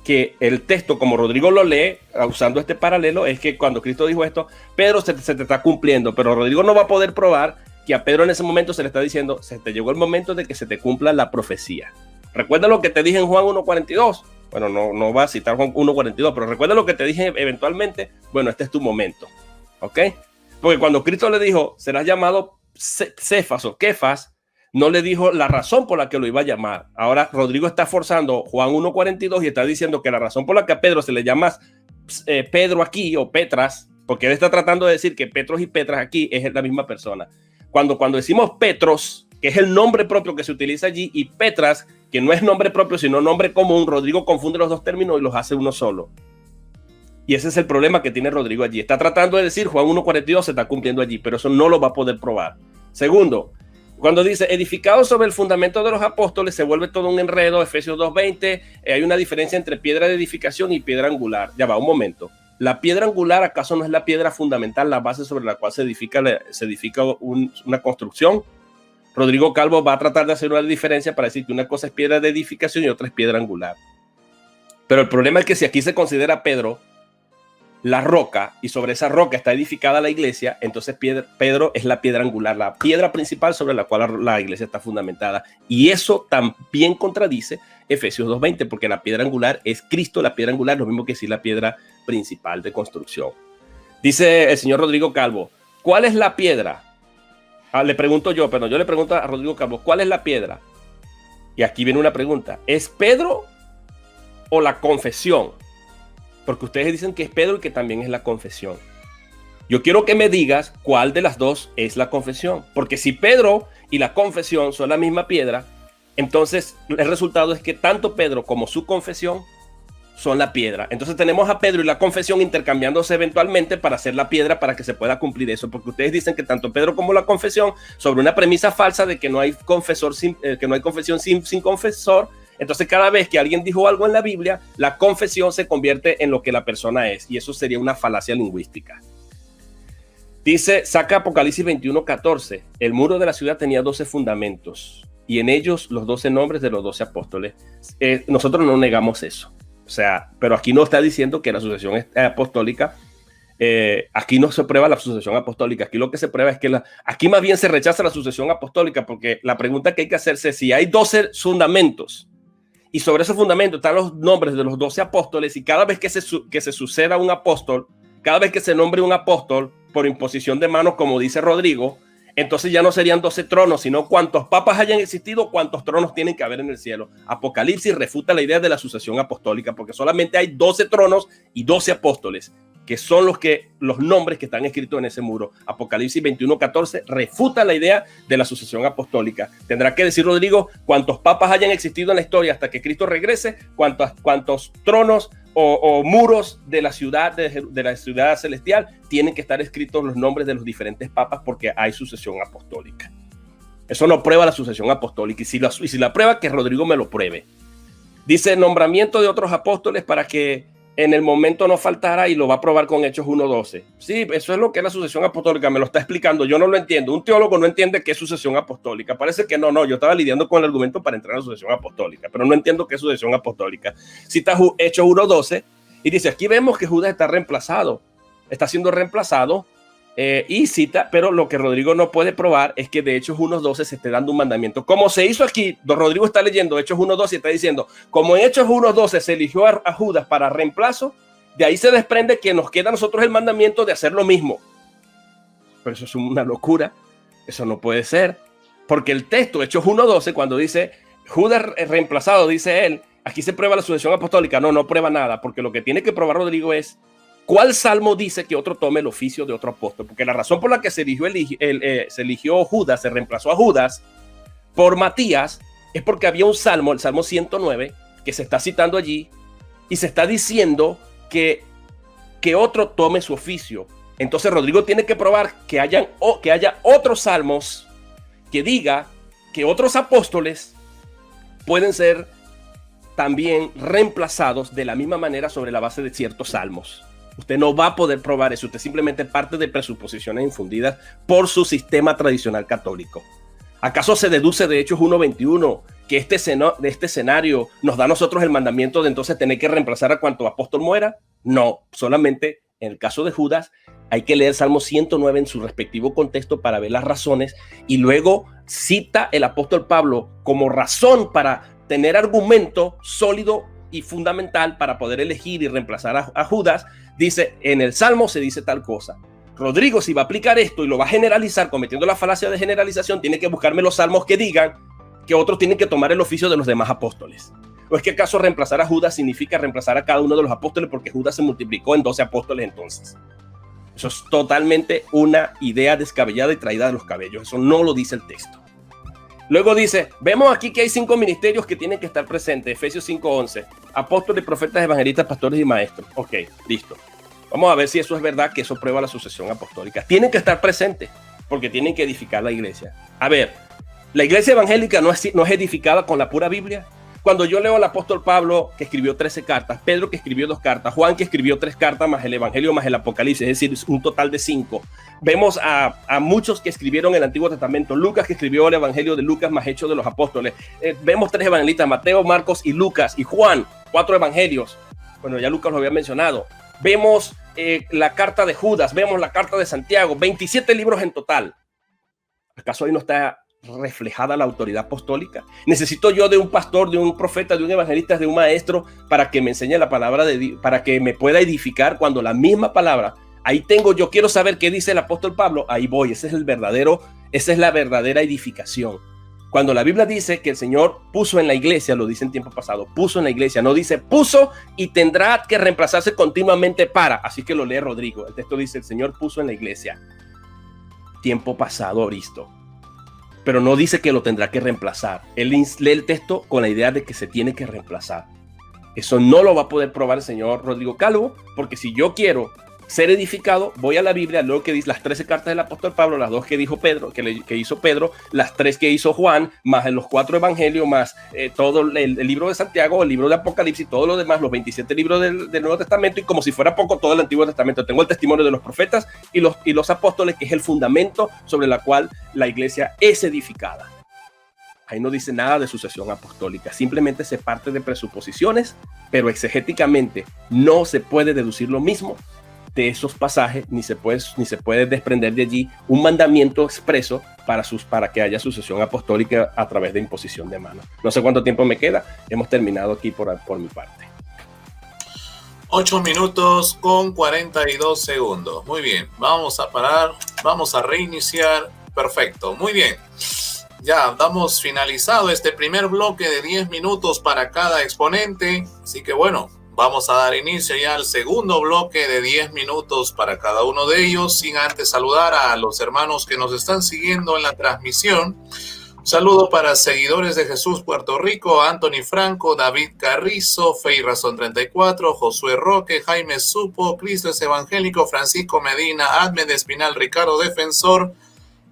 que el texto, como Rodrigo lo lee, usando este paralelo, es que cuando Cristo dijo esto, Pedro se te está cumpliendo, pero Rodrigo no va a poder probar que a Pedro en ese momento se le está diciendo, se te llegó el momento de que se te cumpla la profecía. Recuerda lo que te dije en Juan 1:42. Bueno, no va a citar Juan 1:42, pero recuerda lo que te dije eventualmente. Bueno, este es tu momento, ¿ok? Porque cuando Cristo le dijo, serás llamado Cefas o Kefas, no le dijo la razón por la que lo iba a llamar. Ahora Rodrigo está forzando Juan 1:42 y está diciendo que la razón por la que a Pedro se le llama Pedro aquí o Petras, porque él está tratando de decir que Petros y Petras aquí es la misma persona. Cuando decimos Petros, que es el nombre propio que se utiliza allí, y Petras, que no es nombre propio, sino nombre común. Rodrigo confunde los dos términos y los hace uno solo. Y ese es el problema que tiene Rodrigo allí. Está tratando de decir Juan 1:42 se está cumpliendo allí, pero eso no lo va a poder probar. Segundo, cuando dice edificado sobre el fundamento de los apóstoles, se vuelve todo un enredo. Efesios 2:20, hay una diferencia entre piedra de edificación y piedra angular. Ya va, un momento. ¿La piedra angular acaso no es la piedra fundamental, la base sobre la cual se edifica una construcción? Rodrigo Calvo va a tratar de hacer una diferencia para decir que una cosa es piedra de edificación y otra es piedra angular. Pero el problema es que si aquí se considera Pedro la roca, y sobre esa roca está edificada la iglesia, entonces Pedro es la piedra angular, la piedra principal sobre la cual la iglesia está fundamentada. Y eso también contradice Efesios 2:20, porque la piedra angular es Cristo. La piedra angular es lo mismo que decir la piedra principal de construcción. Dice el señor Rodrigo Calvo, ¿cuál es la piedra? Yo le pregunto a Rodrigo Calvo, ¿cuál es la piedra? Y aquí viene una pregunta, ¿es Pedro o la confesión? Porque ustedes dicen que es Pedro y que también es la confesión. Yo quiero que me digas cuál de las dos es la confesión. Porque si Pedro y la confesión son la misma piedra, entonces el resultado es que tanto Pedro como su confesión son la piedra. Entonces tenemos a Pedro y la confesión intercambiándose eventualmente para hacer la piedra, para que se pueda cumplir eso. Porque ustedes dicen que tanto Pedro como la confesión, sobre una premisa falsa de que no hay confesión sin confesor. Entonces cada vez que alguien dijo algo en la Biblia, la confesión se convierte en lo que la persona es, y eso sería una falacia lingüística. Dice, saca Apocalipsis 21:14, el muro de la ciudad tenía 12 fundamentos y en ellos los 12 nombres de los 12 apóstoles. Nosotros no negamos eso, o sea, pero aquí no está diciendo que la sucesión apostólica, aquí no se prueba la sucesión apostólica. Aquí lo que se prueba es que aquí más bien se rechaza la sucesión apostólica, porque la pregunta que hay que hacerse es si hay 12 fundamentos y sobre esos fundamentos están los nombres de los 12 apóstoles, y cada vez que se suceda un apóstol, cada vez que se nombre un apóstol por imposición de manos, como dice Rodrigo, entonces ya no serían 12 tronos, sino cuántos papas hayan existido, cuántos tronos tienen que haber en el cielo. Apocalipsis refuta la idea de la sucesión apostólica, porque solamente hay 12 tronos y 12 apóstoles, que son los nombres que están escritos en ese muro. Apocalipsis 21:14 refuta la idea de la sucesión apostólica. Tendrá que decir Rodrigo cuántos papas hayan existido en la historia hasta que Cristo regrese, cuántos tronos o muros de la ciudad celestial tienen que estar escritos los nombres de los diferentes papas, porque hay sucesión apostólica. Eso no prueba la sucesión apostólica, y si la prueba, que Rodrigo me lo pruebe. Dice nombramiento de otros apóstoles para que en el momento no faltara, y lo va a probar con Hechos 1:12. Sí, eso es lo que es la sucesión apostólica, me lo está explicando, yo no lo entiendo. Un teólogo no entiende qué es sucesión apostólica. Parece que no, yo estaba lidiando con el argumento para entrar a la sucesión apostólica, pero no entiendo qué es sucesión apostólica. Cita Hechos 1:12 y dice, aquí vemos que Judas está siendo reemplazado, y cita, pero lo que Rodrigo no puede probar es que de Hechos 1:12 se esté dando un mandamiento. Como se hizo aquí, don Rodrigo está leyendo Hechos 1:12 y está diciendo, como en Hechos 1:12 se eligió a Judas para reemplazo, de ahí se desprende que nos queda a nosotros el mandamiento de hacer lo mismo. Pero eso es una locura, eso no puede ser, porque el texto, Hechos 1:12, cuando dice Judas reemplazado, dice él, aquí se prueba la sucesión apostólica. No prueba nada, porque lo que tiene que probar Rodrigo es ¿cuál salmo dice que otro tome el oficio de otro apóstol? Porque la razón por la que se eligió Judas, se reemplazó a Judas por Matías, es porque había un salmo, el Salmo 109, que se está citando allí, y se está diciendo que otro tome su oficio. Entonces Rodrigo tiene que probar que haya otros salmos que diga que otros apóstoles pueden ser también reemplazados de la misma manera sobre la base de ciertos salmos. Usted no va a poder probar eso. Usted simplemente parte de presuposiciones infundidas por su sistema tradicional católico. ¿Acaso se deduce de Hechos 1:21 que este escenario nos da a nosotros el mandamiento de entonces tener que reemplazar a cuanto apóstol muera? No, solamente en el caso de Judas hay que leer Salmo 109 en su respectivo contexto para ver las razones, y luego cita el apóstol Pablo como razón para tener argumento sólido y fundamental para poder elegir y reemplazar a Judas. Dice, en el Salmo se dice tal cosa. Rodrigo, si va a aplicar esto y lo va a generalizar cometiendo la falacia de generalización, tiene que buscarme los salmos que digan que otros tienen que tomar el oficio de los demás apóstoles. ¿O es que acaso reemplazar a Judas significa reemplazar a cada uno de los apóstoles, porque Judas se multiplicó en 12 apóstoles entonces? Eso es totalmente una idea descabellada y traída de los cabellos. Eso no lo dice el texto. Luego dice, vemos aquí que hay 5 ministerios que tienen que estar presentes. Efesios 5:11. Apóstoles, profetas, evangelistas, pastores y maestros. Ok, listo. Vamos a ver si eso es verdad, que eso prueba la sucesión apostólica. Tienen que estar presentes porque tienen que edificar la iglesia. A ver, la iglesia evangélica no es edificada con la pura Biblia. Cuando yo leo al apóstol Pablo, que escribió 13 cartas, Pedro, que escribió 2 cartas, Juan, que escribió 3 cartas, más el Evangelio, más el Apocalipsis, es decir, un total de 5. Vemos a muchos que escribieron el Antiguo Testamento, Lucas, que escribió el Evangelio de Lucas, más Hechos de los Apóstoles. Vemos 3 evangelistas, Mateo, Marcos y Lucas, y Juan, 4 evangelios. Bueno, ya Lucas lo había mencionado. Vemos la carta de Judas, vemos la carta de Santiago, 27 libros en total. ¿Acaso ahí no está reflejada la autoridad apostólica? Necesito yo de un pastor, de un profeta, de un evangelista, de un maestro para que me enseñe la palabra de Dios, para que me pueda edificar, cuando la misma palabra, ahí tengo, yo quiero saber qué dice el apóstol Pablo, ahí voy, esa es la verdadera edificación. Cuando la Biblia dice que el Señor puso en la iglesia, lo dice en tiempo pasado, puso en la iglesia, no dice puso y tendrá que reemplazarse continuamente para, así que lo lee Rodrigo, el texto dice el Señor puso en la iglesia, tiempo pasado, Aristo. Pero no dice que lo tendrá que reemplazar. Él lee el texto con la idea de que se tiene que reemplazar. Eso no lo va a poder probar el señor Rodrigo Calvo, porque si yo quiero ser edificado, voy a la Biblia, luego que dice las 13 cartas del apóstol Pablo, las 2 que dijo Pedro, que hizo Pedro, las 3 que hizo Juan, más los 4 evangelios, más todo el libro de Santiago, el libro de Apocalipsis, todo lo demás, los 27 libros del Nuevo Testamento, y como si fuera poco, todo el Antiguo Testamento. Tengo el testimonio de los profetas y los apóstoles, que es el fundamento sobre la cual la iglesia es edificada. Ahí no dice nada de sucesión apostólica, simplemente se parte de presuposiciones, pero exegéticamente no se puede deducir lo mismo de esos pasajes, ni se puede desprender de allí un mandamiento expreso para que haya sucesión apostólica a través de imposición de manos. No sé cuánto tiempo me queda, hemos terminado aquí por mi parte. 8 minutos con 42 segundos. Muy bien, vamos a parar, vamos a reiniciar. Perfecto, muy bien. Ya damos finalizado este primer bloque de 10 minutos para cada exponente, así que bueno, vamos a dar inicio ya al segundo bloque de 10 minutos para cada uno de ellos, sin antes saludar a los hermanos que nos están siguiendo en la transmisión. Un saludo para seguidores de Jesús Puerto Rico, Anthony Franco, David Carrizo, Fey Razón 34, Josué Roque, Jaime Supo, Cristo es Evangélico, Francisco Medina, Admed Espinal, Ricardo Defensor,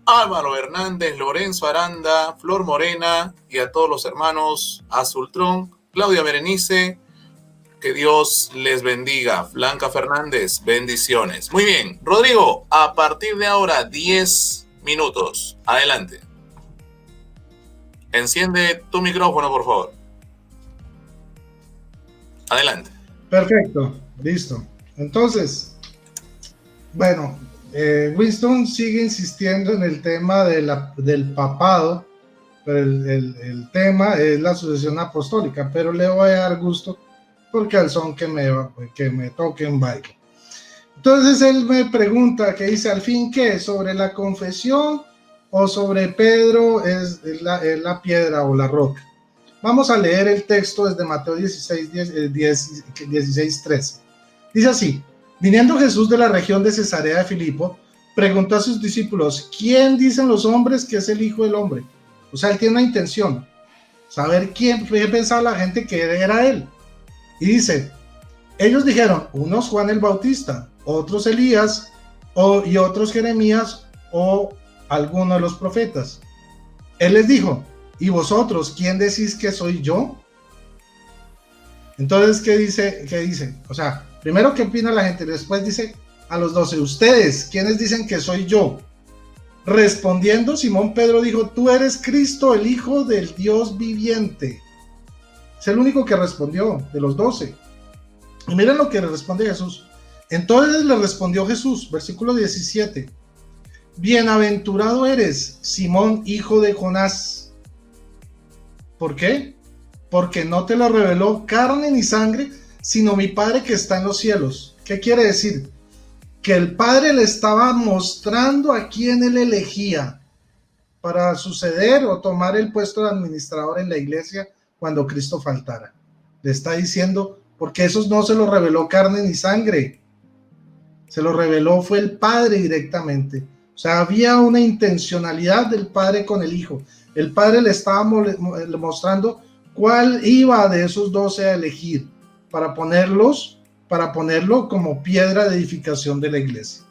Álvaro Hernández, Lorenzo Aranda, Flor Morena y a todos los hermanos Azultrón, Claudia Berenice. Que Dios les bendiga. Blanca Fernández, bendiciones. Muy bien, Rodrigo, a partir de ahora 10 minutos. Adelante. Enciende tu micrófono, por favor. Adelante. Perfecto, listo. Entonces, bueno, Winston sigue insistiendo en el tema del papado, pero el tema es la sucesión apostólica, pero le voy a dar gusto porque al son que me toquen baile. Entonces él me pregunta, que dice, ¿al fin qué? ¿Sobre la confesión o sobre Pedro es la piedra o la roca? Vamos a leer el texto desde Mateo 16:13. Dice así: viniendo Jesús de la región de Cesarea de Filipo, preguntó a sus discípulos, ¿quién dicen los hombres que es el Hijo del Hombre? O sea, él tiene una intención, saber qué pensaba la gente que era él. Y dice, ellos dijeron, unos Juan el Bautista, otros Elías, y otros Jeremías, o alguno de los profetas. Él les dijo, ¿y vosotros quién decís que soy yo? Entonces, ¿qué dice? O sea, primero, ¿qué opina la gente? Después dice a los 12, ¿ustedes quiénes dicen que soy yo? Respondiendo, Simón Pedro dijo, tú eres Cristo, el Hijo del Dios viviente. Es el único que respondió de los 12. Y miren lo que le responde Jesús. Entonces le respondió Jesús, versículo 17. Bienaventurado eres, Simón, hijo de Jonás. ¿Por qué? Porque no te lo reveló carne ni sangre, sino mi Padre que está en los cielos. ¿Qué quiere decir? Que el Padre le estaba mostrando a quién él elegía para suceder o tomar el puesto de administrador en la iglesia cuando Cristo faltara. Le está diciendo, porque eso no se lo reveló carne ni sangre, se lo reveló fue el Padre directamente. O sea, había una intencionalidad del Padre con el Hijo. El Padre le estaba mostrando cuál iba de esos 12 a elegir para ponerlo como piedra de edificación de la iglesia.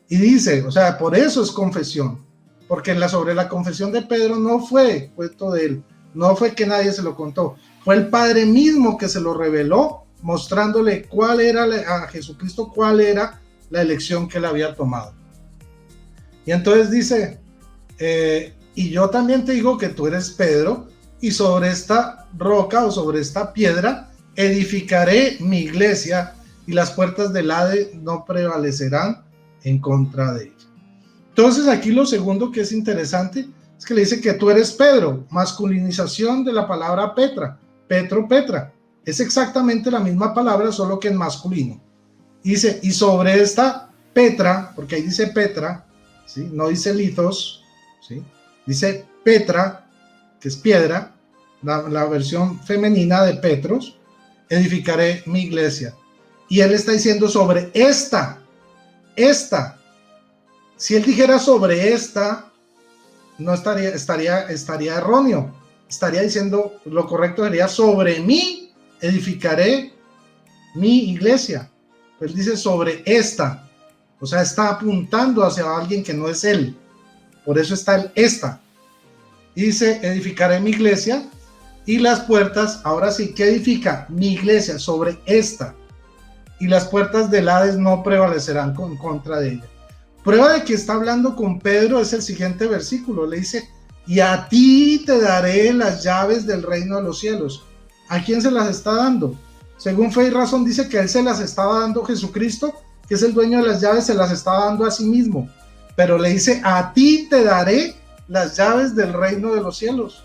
Y dice, o sea, por eso es confesión, porque sobre la confesión de Pedro no fue cuento de él, no fue que nadie se lo contó, fue el Padre mismo que se lo reveló, mostrándole cuál era a Jesucristo, cuál era la elección que él había tomado. Y entonces dice, y yo también te digo que tú eres Pedro, y sobre esta roca o sobre esta piedra edificaré mi iglesia, y las puertas del Hades no prevalecerán en contra de ella. Entonces aquí lo segundo que es interesante es que le dice que tú eres Pedro, masculinización de la palabra Petra, Petro, Petra, es exactamente la misma palabra, solo que en masculino. Dice, y sobre esta Petra, porque ahí dice Petra, ¿sí? No dice lithos, ¿sí? Dice Petra, que es piedra, la versión femenina de Petros, edificaré mi iglesia. Y él está diciendo sobre esta. Si él dijera sobre esta, no estaría erróneo. Estaría diciendo, lo correcto sería, sobre mí edificaré mi iglesia. Él dice sobre esta. O sea, está apuntando hacia alguien que no es él. Por eso está el esta. Dice, edificaré mi iglesia, y las puertas, ahora sí, ¿qué edifica? Mi iglesia sobre esta. Y las puertas del Hades no prevalecerán en contra de ella. Prueba de que está hablando con Pedro es el siguiente versículo. Le dice, y a ti te daré las llaves del reino de los cielos. ¿A quién se las está dando? Según Fe y Razón dice que él se las estaba dando Jesucristo, que es el dueño de las llaves, se las estaba dando a sí mismo. Pero le dice, a ti te daré las llaves del reino de los cielos.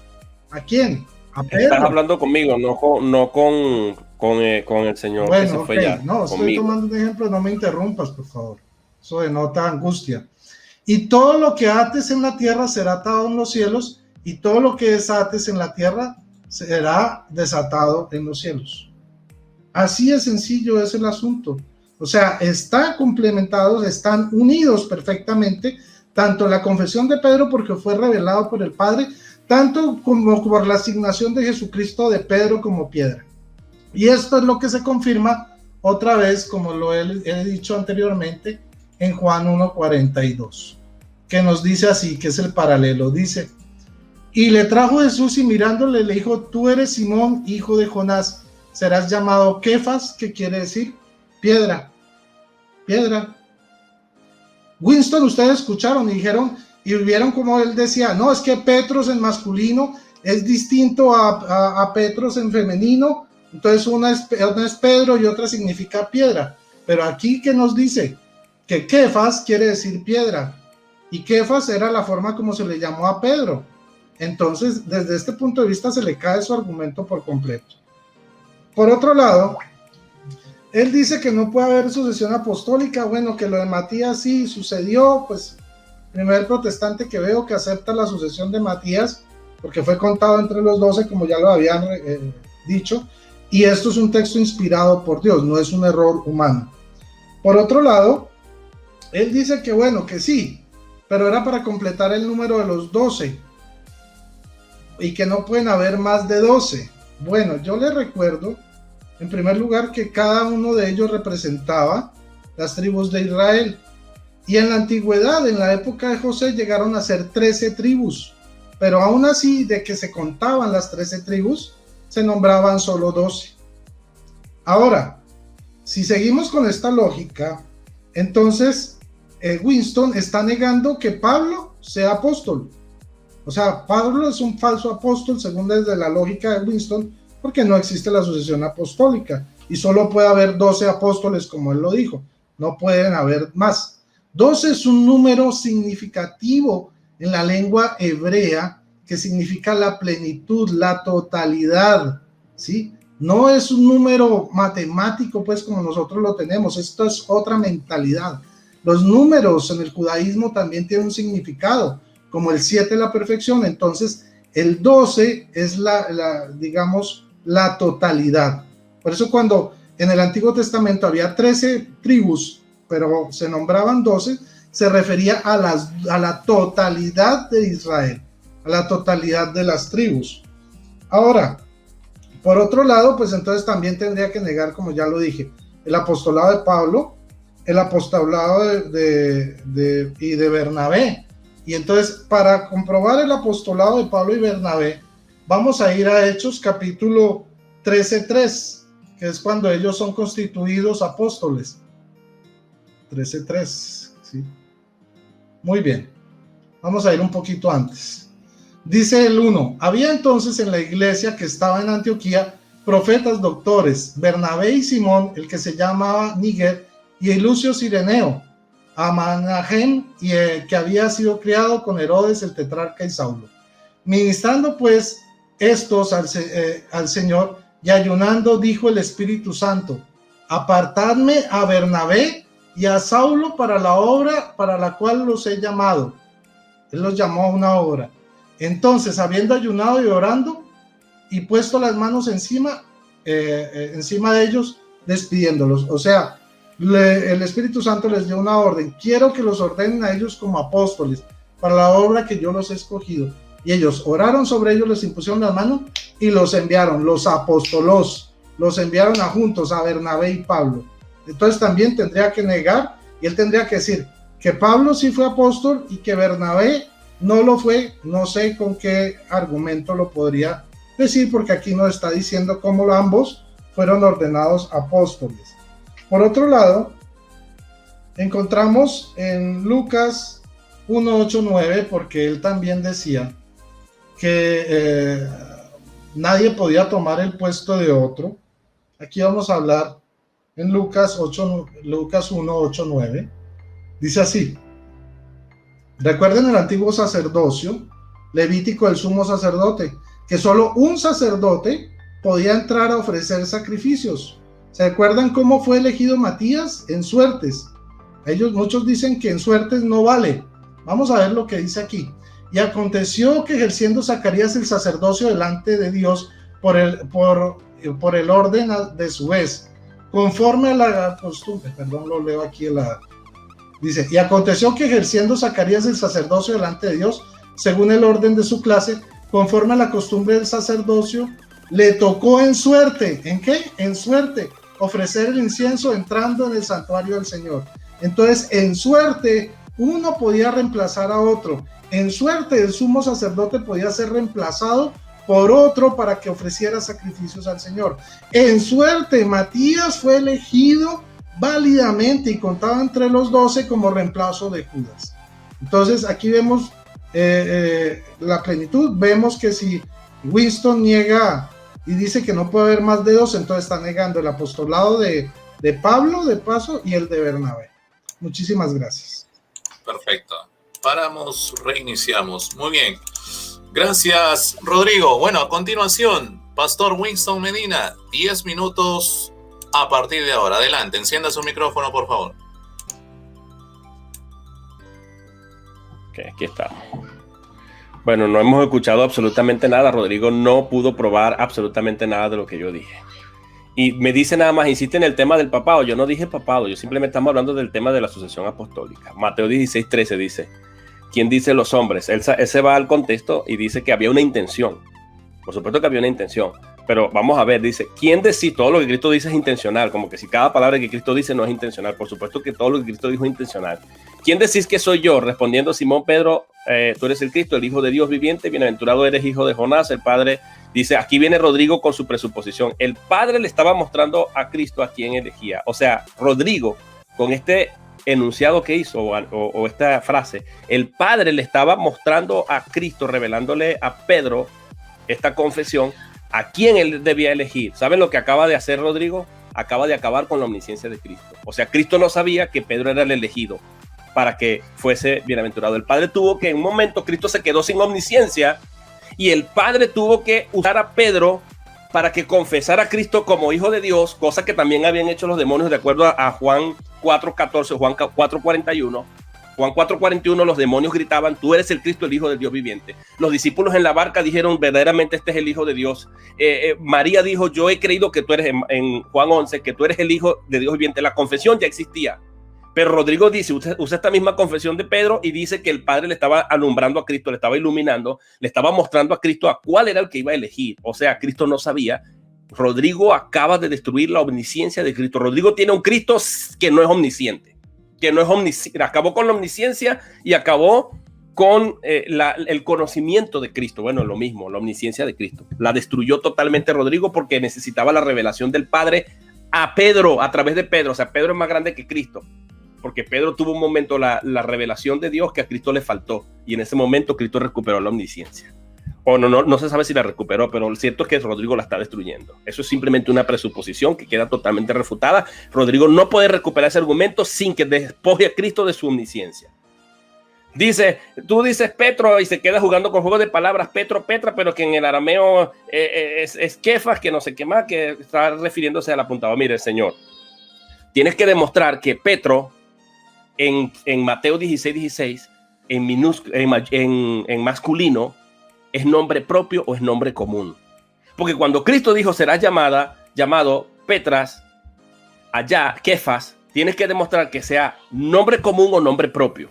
¿A quién? A Pedro. Estás hablando conmigo, no con el Señor. Bueno, que se fue ya, no, estoy conmigo. tomando un ejemplo, no me interrumpas, por favor. Eso denota angustia. Y todo lo que ates en la tierra será atado en los cielos, y todo lo que desates en la tierra será desatado en los cielos. Así de sencillo es el asunto. O sea, están complementados, están unidos perfectamente, tanto la confesión de Pedro, porque fue revelado por el Padre, tanto como por la asignación de Jesucristo de Pedro como piedra. Y esto es lo que se confirma otra vez, como lo he dicho anteriormente, en Juan 1:42, que nos dice así, que es el paralelo. Dice, y le trajo Jesús, y mirándole le dijo, tú eres Simón, hijo de Jonás, serás llamado Kefas, que quiere decir piedra. Winston, ustedes escucharon y dijeron, y vieron como él decía, no, es que Petros en masculino es distinto a Petros en femenino, entonces una es Pedro y otra significa piedra. Pero aquí, ¿qué nos dice? Que Kefas quiere decir piedra, y Kefas era la forma como se le llamó a Pedro. Entonces, desde este punto de vista se le cae su argumento por completo. Por otro lado, él dice que no puede haber sucesión apostólica. Bueno, que lo de Matías sí sucedió, pues primer protestante que veo que acepta la sucesión de Matías, porque fue contado entre los 12, como ya lo habían dicho, y esto es un texto inspirado por Dios, no es un error humano. Por otro lado, él dice que bueno, que sí, pero era para completar el número de los 12, y que no pueden haber más de 12. Bueno, yo les recuerdo, en primer lugar, que cada uno de ellos representaba las tribus de Israel. Y en la antigüedad, en la época de José, llegaron a ser 13 tribus. Pero aún así, de que se contaban las 13 tribus, se nombraban solo 12. Ahora, si seguimos con esta lógica, entonces Winston está negando que Pablo sea apóstol. O sea, Pablo es un falso apóstol, según desde la lógica de Winston, porque no existe la sucesión apostólica y solo puede haber 12 apóstoles, como él lo dijo, no pueden haber más. 12 es un número significativo en la lengua hebrea que significa la plenitud, la totalidad, ¿sí? No es un número matemático, pues, como nosotros lo tenemos. Esto es otra mentalidad. Los números en el judaísmo también tienen un significado, como el 7 la perfección. Entonces, el 12 es digamos, la totalidad. Por eso cuando en el Antiguo Testamento había 13 tribus, pero se nombraban 12, se refería a la totalidad de Israel, a la totalidad de las tribus. Ahora, por otro lado, pues entonces también tendría que negar, como ya lo dije, el apostolado de Pablo, el apostolado y de Bernabé. Y entonces, para comprobar el apostolado de Pablo y Bernabé, vamos a ir a Hechos capítulo 13:3, que es cuando ellos son constituidos apóstoles. 13:3, ¿sí? Muy bien, vamos a ir un poquito antes. Dice el 1, había entonces en la iglesia que estaba en Antioquía profetas doctores, Bernabé y Simón, el que se llamaba Níger, y Lucio Cireneo, a Manahem, que había sido criado con Herodes el tetrarca y Saulo. Ministrando pues estos al Señor y ayunando, dijo el Espíritu Santo, apartadme a Bernabé y a Saulo para la obra para la cual los he llamado. Él los llamó a una obra. Entonces, habiendo ayunado y orando y puesto las manos encima de ellos, despidiéndolos. O sea, el Espíritu Santo les dio una orden. Quiero que los ordenen a ellos como apóstoles para la obra que yo los he escogido. Y ellos oraron sobre ellos, les impusieron las manos y los enviaron, los apóstolos, los enviaron a juntos a Bernabé y Pablo. Entonces también tendría que negar, y él tendría que decir que Pablo sí fue apóstol y que Bernabé no lo fue. No sé con qué argumento lo podría decir, porque aquí no está diciendo cómo ambos fueron ordenados apóstoles. Por otro lado, encontramos en Lucas 1:8-9, porque él también decía que nadie podía tomar el puesto de otro. Aquí vamos a hablar en Lucas 1:8-9. Dice así: recuerden el antiguo sacerdocio levítico del sumo sacerdote, que solo un sacerdote podía entrar a ofrecer sacrificios. ¿Se acuerdan cómo fue elegido Matías? En suertes. Muchos dicen que en suertes no vale. Vamos a ver lo que dice aquí. Y aconteció que ejerciendo Zacarías el sacerdocio delante de Dios por el orden de su vez, conforme a la costumbre, lo leo aquí dice, y aconteció que ejerciendo Zacarías el sacerdocio delante de Dios, según el orden de su clase, conforme a la costumbre del sacerdocio, le tocó en suerte. ¿En qué? En suerte, ofrecer el incienso entrando en el santuario del Señor. Entonces, en suerte, uno podía reemplazar a otro. En suerte, el sumo sacerdote podía ser reemplazado por otro para que ofreciera sacrificios al Señor. En suerte, Matías fue elegido válidamente y contaba entre los 12 como reemplazo de Judas. Entonces, aquí vemos la plenitud. Vemos que si Winston niega y dice que no puede haber más de 2, entonces está negando el apostolado de Pablo, de paso, y el de Bernabé. Muchísimas gracias. Perfecto. Paramos, reiniciamos. Muy bien. Gracias, Rodrigo. Bueno, a continuación, Pastor Winston Medina, 10 minutos a partir de ahora. Adelante, encienda su micrófono, por favor. Ok, aquí está. Bueno, no hemos escuchado absolutamente nada. Rodrigo no pudo probar absolutamente nada de lo que yo dije. Y me dice nada más, insiste en el tema del papado. Yo no dije papado, yo simplemente estamos hablando del tema de la sucesión apostólica. Mateo 16:13 dice, ¿quién dice los hombres? Él se va al contexto y dice que había una intención. Por supuesto que había una intención. Pero vamos a ver, dice, ¿quién decís? Todo lo que Cristo dice es intencional. Como que si cada palabra que Cristo dice no es intencional. Por supuesto que todo lo que Cristo dijo es intencional. ¿Quién decís que soy yo? Respondiendo Simón Pedro, tú eres el Cristo, el Hijo de Dios viviente. Bienaventurado eres, hijo de Jonás. El Padre dice, aquí viene Rodrigo con su presuposición. El Padre le estaba mostrando a Cristo a quien elegía. O sea, Rodrigo, con este enunciado que hizo o esta frase, el Padre le estaba mostrando a Cristo, revelándole a Pedro esta confesión, a quién él debía elegir. ¿Saben lo que acaba de hacer Rodrigo? Acaba de acabar con la omnisciencia de Cristo. O sea, Cristo no sabía que Pedro era el elegido para que fuese bienaventurado. El Padre tuvo que, en un momento, Cristo se quedó sin omnisciencia y el Padre tuvo que usar a Pedro para que confesara a Cristo como Hijo de Dios, cosa que también habían hecho los demonios de acuerdo a Juan 4:14, Juan 4:41. Juan 4:41, los demonios gritaban, tú eres el Cristo, el Hijo del Dios viviente. Los discípulos en la barca dijeron, verdaderamente este es el Hijo de Dios. María dijo, yo he creído que tú eres, en Juan 11, que tú eres el Hijo de Dios viviente. La confesión ya existía. Pero Rodrigo dice, usa esta misma confesión de Pedro y dice que el Padre le estaba alumbrando a Cristo, le estaba iluminando, le estaba mostrando a Cristo a cuál era el que iba a elegir. O sea, Cristo no sabía. Rodrigo acaba de destruir la omnisciencia de Cristo. Rodrigo tiene un Cristo que no es omnisciente, acabó con la omnisciencia y acabó con el conocimiento de Cristo. Bueno, lo mismo, la omnisciencia de Cristo. La destruyó totalmente Rodrigo porque necesitaba la revelación del Padre a Pedro, a través de Pedro. O sea, Pedro es más grande que Cristo, porque Pedro tuvo un momento la revelación de Dios que a Cristo le faltó, y en ese momento Cristo recuperó la omnisciencia. O no se sabe si la recuperó, pero lo cierto es que Rodrigo la está destruyendo. Eso es simplemente una presuposición que queda totalmente refutada. Rodrigo no puede recuperar ese argumento sin que despoje a Cristo de su omnisciencia. Tú dices Petro y se queda jugando con juegos de palabras, Petro, Petra, pero que en el arameo es Kefas, que no sé qué más, que está refiriéndose al apuntado. Mire, Señor, tienes que demostrar que Petro en Mateo 16, en masculino, ¿es nombre propio o es nombre común? Porque cuando Cristo dijo serás llamado Petras, allá Kefas, tienes que demostrar que sea nombre común o nombre propio.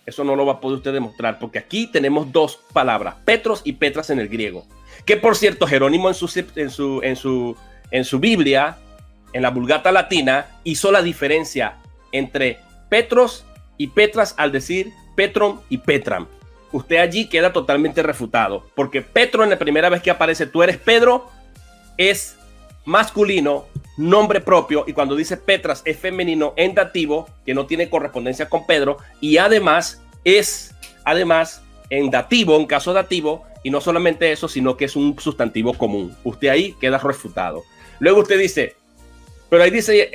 Eso no lo va a poder usted demostrar, porque aquí tenemos dos palabras, Petros y Petras en el griego. Que por cierto, Jerónimo en su Biblia, en la Vulgata Latina, hizo la diferencia entre Petros y Petras al decir Petron y Petram. Usted allí queda totalmente refutado, porque Petro, en la primera vez que aparece, tú eres Pedro, es masculino, nombre propio, y cuando dice Petras es femenino en dativo, que no tiene correspondencia con Pedro, y además es en dativo, en caso dativo, y no solamente eso, sino que es un sustantivo común. Usted ahí queda refutado. Luego usted dice, pero ahí dice,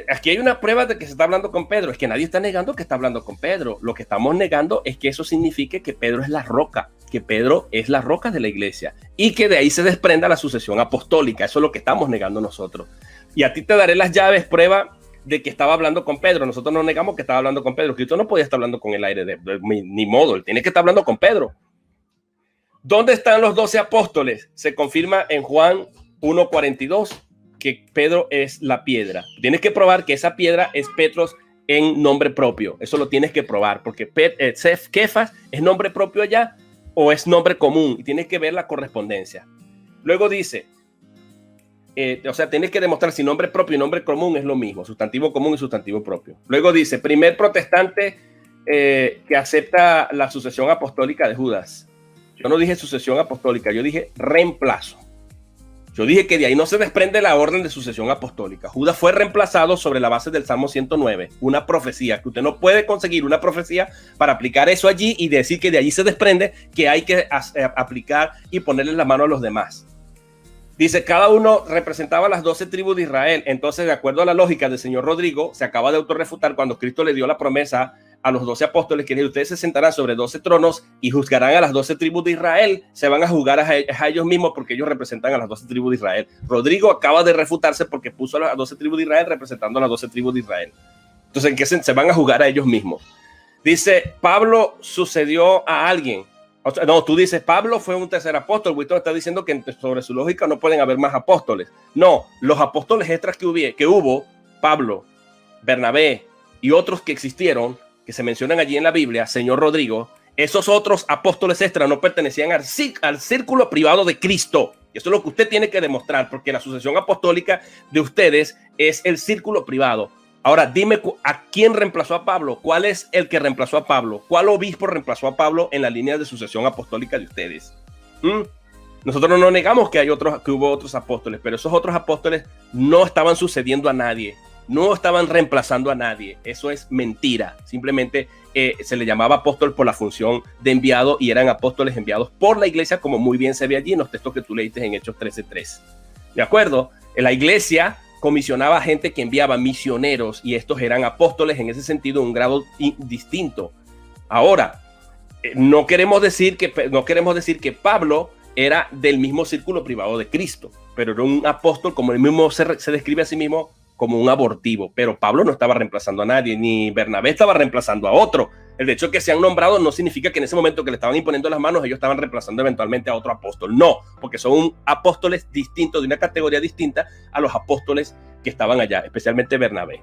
aquí hay una prueba de que se está hablando con Pedro. Es que nadie está negando que está hablando con Pedro. Lo que estamos negando es que eso signifique que Pedro es la roca, que Pedro es la roca de la iglesia y que de ahí se desprenda la sucesión apostólica. Eso es lo que estamos negando nosotros. Y a ti te daré las llaves, prueba de que estaba hablando con Pedro. Nosotros no negamos que estaba hablando con Pedro. Cristo no podía estar hablando con el aire ni modo. Él tiene que estar hablando con Pedro. ¿Dónde están los 12 apóstoles? Se confirma en Juan 1:42. Que Pedro es la piedra. Tienes que probar que esa piedra es Petros en nombre propio. Eso lo tienes que probar, porque Kefas es nombre propio allá o es nombre común, y tienes que ver la correspondencia. Luego dice, o sea, tienes que demostrar si nombre propio y nombre común es lo mismo, sustantivo común y sustantivo propio. Luego dice, primer protestante que acepta la sucesión apostólica de Judas. Yo no dije sucesión apostólica, yo dije reemplazo. Yo dije que de ahí no se desprende la orden de sucesión apostólica. Judas fue reemplazado sobre la base del Salmo 109, una profecía, que usted no puede conseguir una profecía para aplicar eso allí y decir que de allí se desprende que hay que aplicar y ponerle la mano a los demás. Dice, cada uno representaba las 12 tribus de Israel. Entonces, de acuerdo a la lógica del señor Rodrigo, se acaba de autorrefutar cuando Cristo le dio la promesa a los 12 apóstoles que ustedes se sentarán sobre 12 tronos y juzgarán a las 12 tribus de Israel. Se van a juzgar a ellos mismos porque ellos representan a las 12 tribus de Israel. Rodrigo acaba de refutarse porque puso a las 12 tribus de Israel representando a las 12 tribus de Israel. Entonces, ¿en qué se van a juzgar a ellos mismos? Dice, Pablo sucedió a alguien. O sea, no, tú dices, Pablo fue un tercer apóstol. Wilton está diciendo que sobre su lógica no pueden haber más apóstoles. No, los apóstoles extras que hubo, Pablo, Bernabé y otros que existieron, que se mencionan allí en la Biblia, señor Rodrigo, esos otros apóstoles extras no pertenecían al círculo privado de Cristo. Y eso es lo que usted tiene que demostrar, porque la sucesión apostólica de ustedes es el círculo privado. Ahora, dime a quién reemplazó a Pablo. ¿Cuál es el que reemplazó a Pablo? ¿Cuál obispo reemplazó a Pablo en la línea de sucesión apostólica de ustedes? Nosotros no negamos que hubo otros apóstoles, pero esos otros apóstoles no estaban sucediendo a nadie. No estaban reemplazando a nadie. Eso es mentira. Simplemente se le llamaba apóstol por la función de enviado y eran apóstoles enviados por la iglesia, como muy bien se ve allí en los textos que tú leíste en Hechos 13:3. ¿De acuerdo? En la iglesia comisionaba gente que enviaba misioneros y estos eran apóstoles en ese sentido, un grado distinto. Ahora, no queremos decir que Pablo era del mismo círculo privado de Cristo, pero era un apóstol, como él mismo se describe a sí mismo, como un abortivo. Pero Pablo no estaba reemplazando a nadie, ni Bernabé estaba reemplazando a otro. El hecho de que sean nombrados no significa que en ese momento que le estaban imponiendo las manos ellos estaban reemplazando eventualmente a otro apóstol. No, porque son apóstoles distintos, de una categoría distinta a los apóstoles que estaban allá, especialmente Bernabé.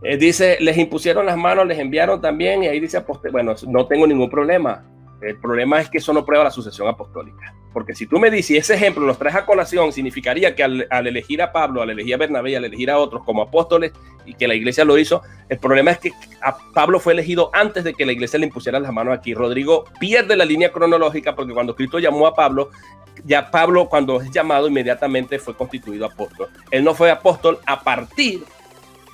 Dice, les impusieron las manos, les enviaron también, y ahí dice, bueno, no tengo ningún problema. El problema es que eso no prueba la sucesión apostólica. Porque si tú me dices, y ese ejemplo los traes a colación, significaría que al elegir a Pablo, al elegir a Bernabé y al elegir a otros como apóstoles, y que la iglesia lo hizo, el problema es que a Pablo fue elegido antes de que la iglesia le impusiera las manos aquí. Rodrigo pierde la línea cronológica porque cuando Cristo llamó a Pablo, ya Pablo, cuando es llamado, inmediatamente fue constituido apóstol. Él no fue apóstol a partir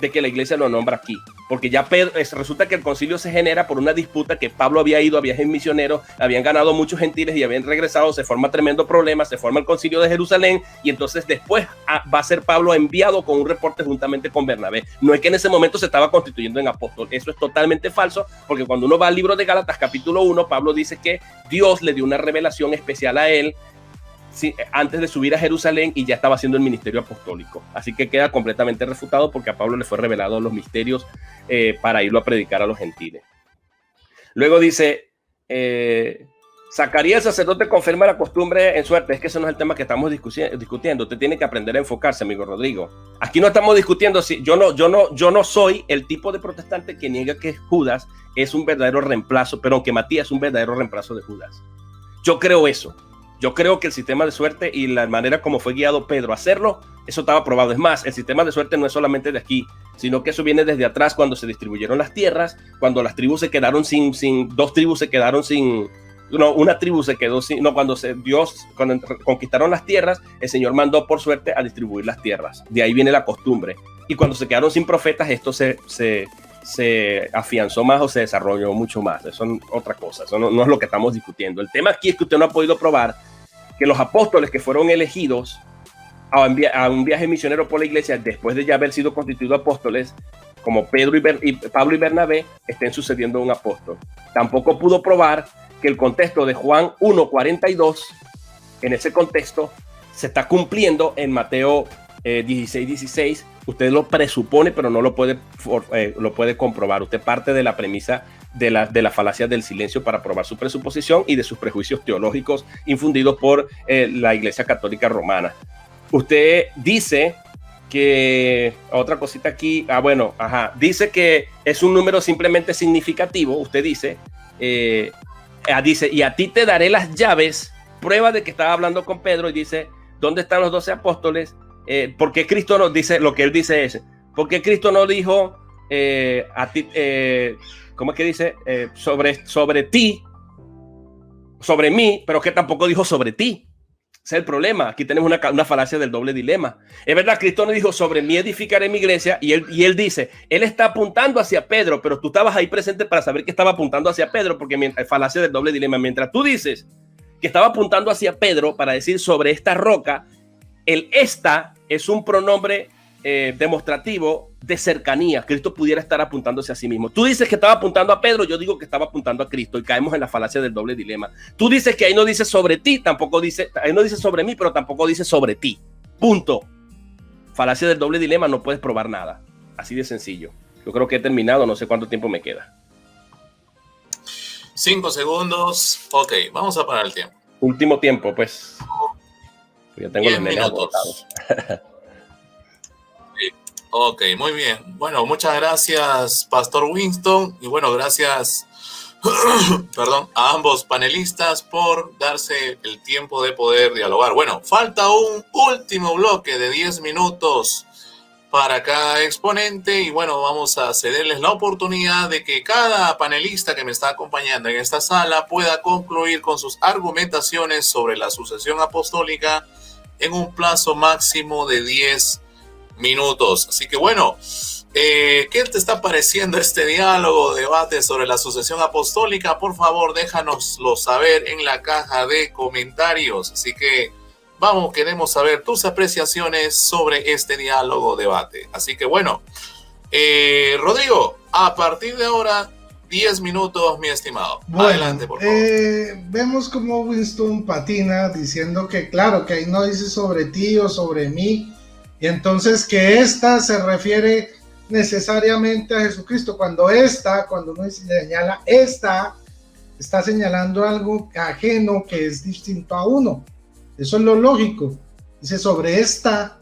de que la iglesia lo nombra aquí, porque ya resulta que el concilio se genera por una disputa que Pablo había ido a viajes misioneros, habían ganado muchos gentiles y habían regresado, se forma tremendo problema, se forma el concilio de Jerusalén y entonces después va a ser Pablo enviado con un reporte juntamente con Bernabé. No es que en ese momento se estaba constituyendo en apóstol, eso es totalmente falso, porque cuando uno va al libro de Gálatas capítulo 1, Pablo dice que Dios le dio una revelación especial a él antes de subir a Jerusalén y ya estaba haciendo el ministerio apostólico. Así que queda completamente refutado porque a Pablo le fue revelado los misterios para irlo a predicar a los gentiles. Luego dice, Zacarías el sacerdote confirma la costumbre en suerte. Es que ese no es el tema que estamos discutiendo. Usted tiene que aprender a enfocarse, amigo Rodrigo. Aquí no estamos discutiendo si yo no soy el tipo de protestante que niega que Judas es un verdadero reemplazo, pero que Matías es un verdadero reemplazo de Judas. Yo creo eso. Yo creo que el sistema de suerte y la manera como fue guiado Pedro a hacerlo, eso estaba probado. Es más, el sistema de suerte no es solamente de aquí, sino que eso viene desde atrás cuando se distribuyeron las tierras, cuando las tribus se quedaron dos tribus se quedaron una tribu se quedó cuando conquistaron las tierras, el Señor mandó por suerte a distribuir las tierras. De ahí viene la costumbre. Y cuando se quedaron sin profetas, esto se afianzó más o se desarrolló mucho más. Eso es otra cosa, eso no es lo que estamos discutiendo. El tema aquí es que usted no ha podido probar que los apóstoles que fueron elegidos a un viaje misionero por la iglesia después de ya haber sido constituidos apóstoles, como Pedro Pablo y Bernabé, estén sucediendo a un apóstol. Tampoco pudo probar que el contexto de Juan 1:42, en ese contexto, se está cumpliendo en Mateo 16:16. Usted lo presupone, pero no lo puede comprobar. Usted parte de la premisa de la falacia del silencio para probar su presuposición y de sus prejuicios teológicos infundidos por la Iglesia Católica Romana. Usted dice que, otra cosita aquí, dice que es un número simplemente significativo. Usted dice, y a ti te daré las llaves, prueba de que estaba hablando con Pedro, y dice, ¿dónde están los 12 apóstoles? Porque Cristo nos dice, lo que él dice es, porque Cristo no dijo a ti, ¿cómo es que dice? Sobre ti, sobre mí, pero que tampoco dijo sobre ti. Ese es el problema. Aquí tenemos una falacia del doble dilema. Es verdad, Cristo no dijo sobre mí edificaré mi iglesia, y él dice, él está apuntando hacia Pedro, pero tú estabas ahí presente para saber que estaba apuntando hacia Pedro, porque falacia del doble dilema. Mientras tú dices que estaba apuntando hacia Pedro para decir sobre esta roca, el esta es un pronombre demostrativo de cercanía. Cristo pudiera estar apuntándose a sí mismo. Tú dices que estaba apuntando a Pedro, yo digo que estaba apuntando a Cristo, y caemos en la falacia del doble dilema. Tú dices que ahí no dice sobre ti, ahí no dice sobre mí, pero tampoco dice sobre ti. Punto. Falacia del doble dilema, no puedes probar nada. Así de sencillo. Yo creo que he terminado, no sé cuánto tiempo me queda. 5 segundos. Ok, vamos a parar el tiempo. Último tiempo, pues. Ya tengo 10 minutos. Ok, muy bien. Bueno, muchas gracias, Pastor Winston. Y bueno, gracias a ambos panelistas por darse el tiempo de poder dialogar. Bueno, falta un último bloque de 10 minutos para cada exponente. Y bueno, vamos a cederles la oportunidad de que cada panelista que me está acompañando en esta sala pueda concluir con sus argumentaciones sobre la sucesión apostólica en un plazo máximo de 10 minutos. Así que bueno, ¿qué te está pareciendo este diálogo, debate sobre la sucesión apostólica? Por favor, déjanoslo saber en la caja de comentarios. Así que vamos, queremos saber tus apreciaciones sobre este diálogo, debate. Así que bueno, Rodrigo, a partir de ahora, 10 minutos, mi estimado. Bueno, adelante, por favor. Vemos como Winston patina diciendo que claro, que ahí no dice sobre ti o sobre mí, y entonces que esta se refiere necesariamente a Jesucristo, cuando uno señala esta, está señalando algo ajeno que es distinto a uno. Eso es lo lógico. Dice sobre esta,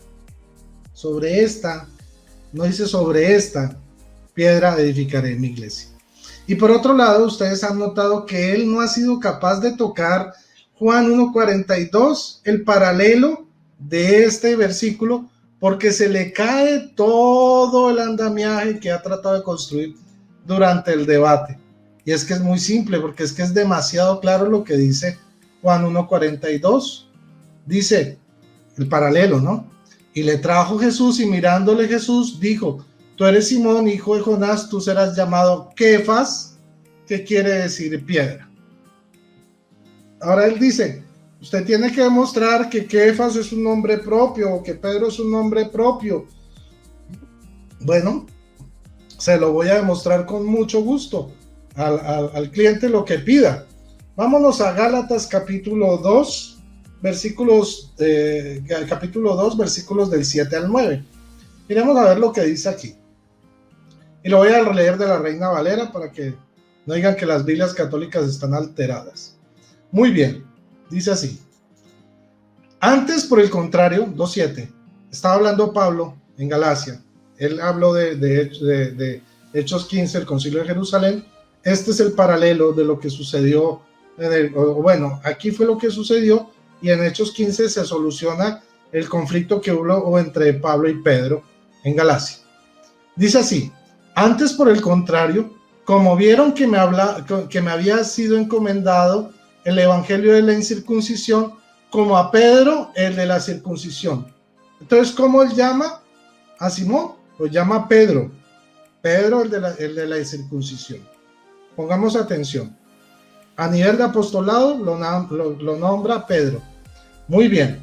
no dice sobre esta. piedra edificaré mi iglesia. Y por otro lado, ustedes han notado que él no ha sido capaz de tocar Juan 1:42, el paralelo de este versículo, porque se le cae todo el andamiaje que ha tratado de construir durante el debate. Y es que es muy simple, porque es que es demasiado claro lo que dice Juan 1:42. Dice el paralelo, ¿no? Y le trajo Jesús, y mirándole Jesús dijo: tú eres Simón, hijo de Jonás, tú serás llamado Kefas, que quiere decir piedra. Ahora él dice, usted tiene que demostrar que Kefas es un nombre propio, o que Pedro es un nombre propio. Bueno, se lo voy a demostrar con mucho gusto al cliente lo que pida. Vámonos a Gálatas capítulo 2, versículos del 7 al 9. Miremos a ver lo que dice aquí. Y lo voy a leer de la Reina Valera para que no digan que las Biblias católicas están alteradas. Muy bien, dice así. Antes, por el contrario, 2:7, estaba hablando Pablo en Galacia. Él habló de Hechos 15, el Concilio de Jerusalén. Este es el paralelo de lo que sucedió. Bueno, aquí fue lo que sucedió, y en Hechos 15 se soluciona el conflicto que hubo entre Pablo y Pedro en Galacia. Dice así: antes, por el contrario, como vieron que me había sido encomendado el evangelio de la incircuncisión, como a Pedro el de la circuncisión. Entonces, ¿cómo él llama a Simón? Lo llama Pedro. Pedro el de la circuncisión. Pongamos atención. A nivel de apostolado lo nombra Pedro. Muy bien.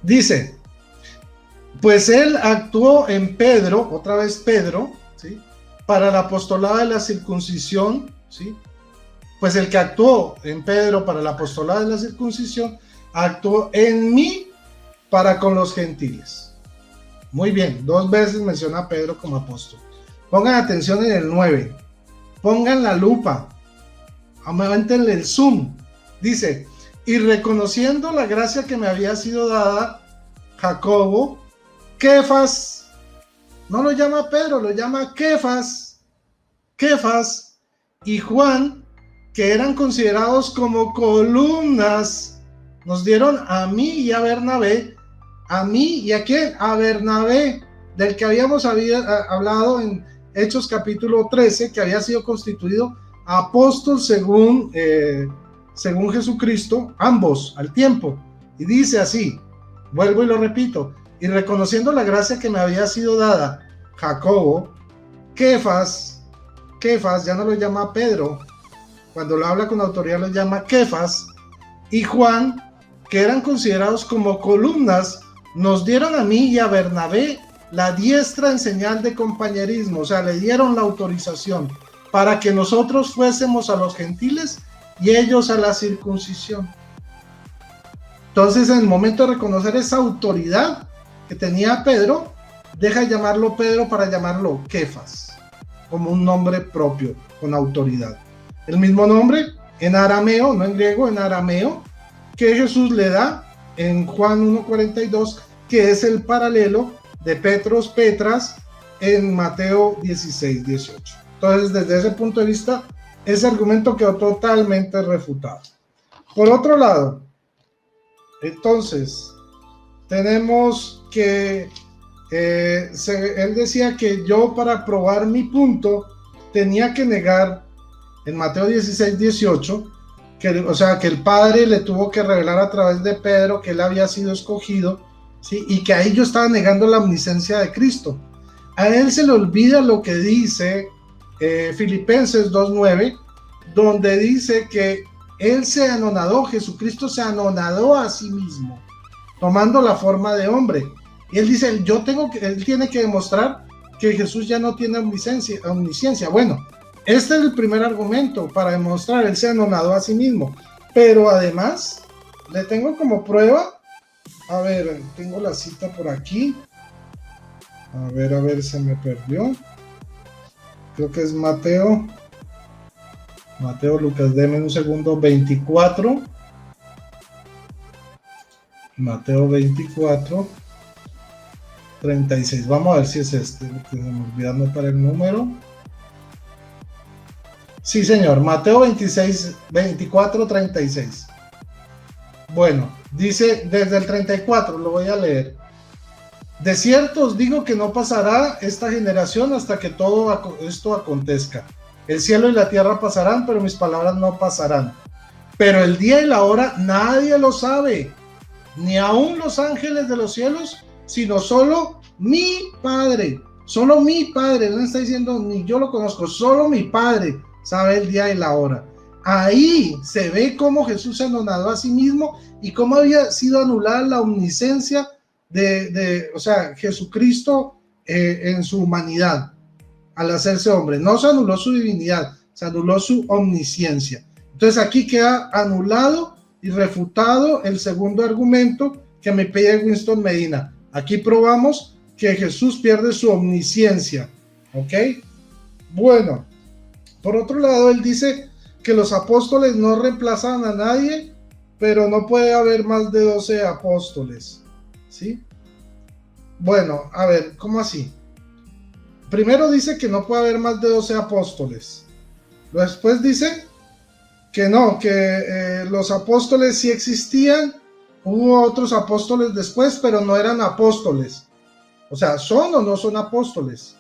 Dice, pues él actuó en Pedro, otra vez Pedro, ¿sí?, para el apostolado de la circuncisión, ¿sí? Pues el que actuó en Pedro para el apostolado de la circuncisión, actuó en mí para con los gentiles. Muy bien, 2 veces menciona a Pedro como apóstol. Pongan atención en el 9. Pongan la lupa. Aumentenle el zoom. Dice, y reconociendo la gracia que me había sido dada, Jacobo, Kefas, no lo llama Pedro, lo llama Kefas, y Juan, que eran considerados como columnas, nos dieron a mí y a Bernabé. ¿A mí y a quién? A Bernabé, del que habíamos hablado en Hechos capítulo 13, que había sido constituido apóstol según Jesucristo, ambos al tiempo. Y dice así, vuelvo y lo repito, y reconociendo la gracia que me había sido dada, Jacobo, Kefas, ya no lo llama Pedro, cuando lo habla con autoridad lo llama Kefas, y Juan, que eran considerados como columnas, nos dieron a mí y a Bernabé la diestra en señal de compañerismo, o sea, le dieron la autorización para que nosotros fuésemos a los gentiles y ellos a la circuncisión. Entonces, en el momento de reconocer esa autoridad que tenía Pedro, deja de llamarlo Pedro para llamarlo Kefas, como un nombre propio, con autoridad. El mismo nombre en arameo, no en griego, en arameo, que Jesús le da en Juan 1:42, que es el paralelo de Petros, Petras, en Mateo 16:18. Entonces, desde ese punto de vista, ese argumento quedó totalmente refutado. Por otro lado, entonces, tenemos que él decía que yo, para probar mi punto, tenía que negar en Mateo 16:18 que el Padre le tuvo que revelar a través de Pedro que él había sido escogido, ¿sí?, y que ahí yo estaba negando la omnisciencia de Cristo. A él se le olvida lo que dice Filipenses 2:9, donde dice que él se anonadó, Jesucristo se anonadó a sí mismo, tomando la forma de hombre. Y él dice, él tiene que demostrar que Jesús ya no tiene omnisciencia. Bueno, este es el primer argumento para demostrar, él se anonadó a sí mismo. Pero además, le tengo como prueba, a ver, tengo la cita por aquí. A ver, se me perdió. Creo que es Mateo, Lucas, deme un segundo, 24. Mateo 24. 36. Vamos a ver si es este, porque se me olvidó anotar el número. Sí, señor, Mateo 26, 24, 36. Bueno, dice desde el 34, lo voy a leer. De cierto os digo que no pasará esta generación hasta que todo esto acontezca. El cielo y la tierra pasarán, pero mis palabras no pasarán. Pero el día y la hora nadie lo sabe, ni aun los ángeles de los cielos, sino solo mi Padre. Solo mi Padre, no está diciendo ni yo lo conozco, solo mi Padre sabe el día y la hora. Ahí se ve cómo Jesús se anonadó a sí mismo y cómo había sido anulada la omnisciencia o sea, Jesucristo en su humanidad al hacerse hombre. No se anuló su divinidad, se anuló su omnisciencia. Entonces aquí queda anulado y refutado el segundo argumento que me pide Winston Medina. Aquí probamos que Jesús pierde su omnisciencia, ¿ok? Bueno, por otro lado, él dice que los apóstoles no reemplazan a nadie, pero no puede haber más de 12 apóstoles, ¿sí? Bueno, a ver, ¿cómo así? Primero dice que no puede haber más de 12 apóstoles. Después dice que no, que los apóstoles sí existían, hubo otros apóstoles después, pero no eran apóstoles. O sea, ¿son o no son apóstoles?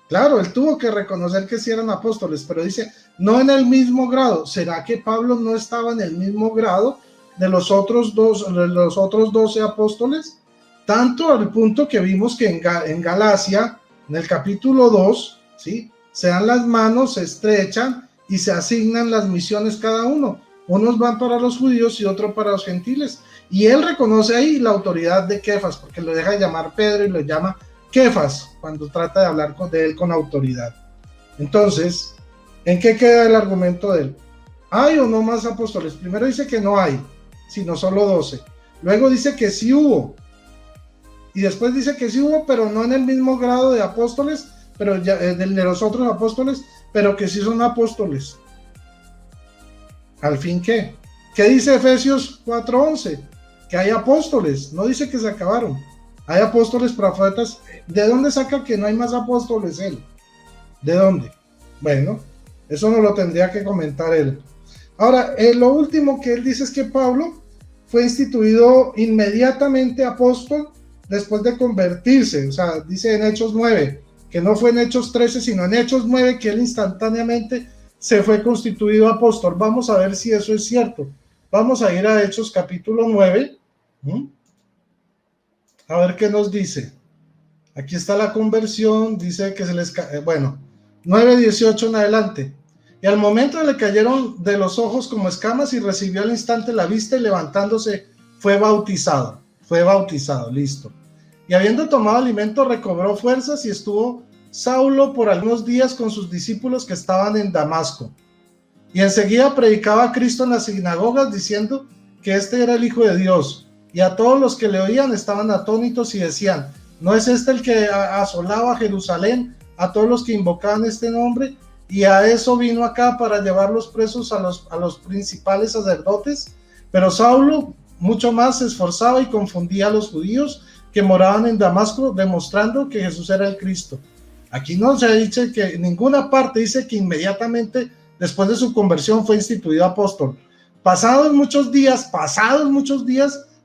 Claro, él tuvo que reconocer que sí eran apóstoles, pero dice, no en el mismo grado. ¿Será que Pablo no estaba en el mismo grado de los otros 12 apóstoles? Tanto al punto que vimos que en Galacia, en el capítulo 2, ¿sí? Se dan las manos, se estrechan y se asignan las misiones cada uno. Unos van para los judíos y otros para los gentiles. Y él reconoce ahí la autoridad de Kefas, porque lo deja de llamar Pedro y lo llama Kefas cuando trata de hablar de él con autoridad. Entonces, ¿en qué queda el argumento de él? ¿Hay o no más apóstoles? Primero dice que no hay, sino solo 12. Luego dice que sí hubo. Y después dice que sí hubo, pero no en el mismo grado de apóstoles, pero ya, de los otros apóstoles, pero que sí son apóstoles. ¿Al fin qué? ¿Qué dice Efesios 4:11? Que hay apóstoles, no dice que se acabaron. Hay apóstoles, profetas. ¿De dónde saca que no hay más apóstoles él? ¿De dónde? Bueno, eso no lo tendría que comentar él. Ahora, lo último que él dice es que Pablo fue instituido inmediatamente apóstol después de convertirse. O sea, dice en Hechos 9, que no fue en Hechos 13, sino en Hechos 9, que él instantáneamente se fue constituido apóstol. Vamos a ver si eso es cierto. Vamos a ir a Hechos capítulo 9. A ver qué nos dice. Aquí está la conversión, dice que se les... bueno, 9:18 en adelante. Y al momento le cayeron de los ojos como escamas y recibió al instante la vista y levantándose fue bautizado. Fue bautizado, listo. Y habiendo tomado alimento recobró fuerzas y estuvo Saulo por algunos días con sus discípulos que estaban en Damasco. Y enseguida predicaba a Cristo en las sinagogas diciendo que este era el Hijo de Dios. Y a todos los que le oían estaban atónitos y decían, ¿no es este el que asolaba Jerusalén a todos los que invocaban este nombre? Y a eso vino acá para llevarlos presos a los principales sacerdotes. Pero Saulo mucho más se esforzaba y confundía a los judíos que moraban en Damasco, demostrando que Jesús era el Cristo. Aquí no se dice que en ninguna parte dice que inmediatamente después de su conversión fue instituido apóstol. Pasados muchos días,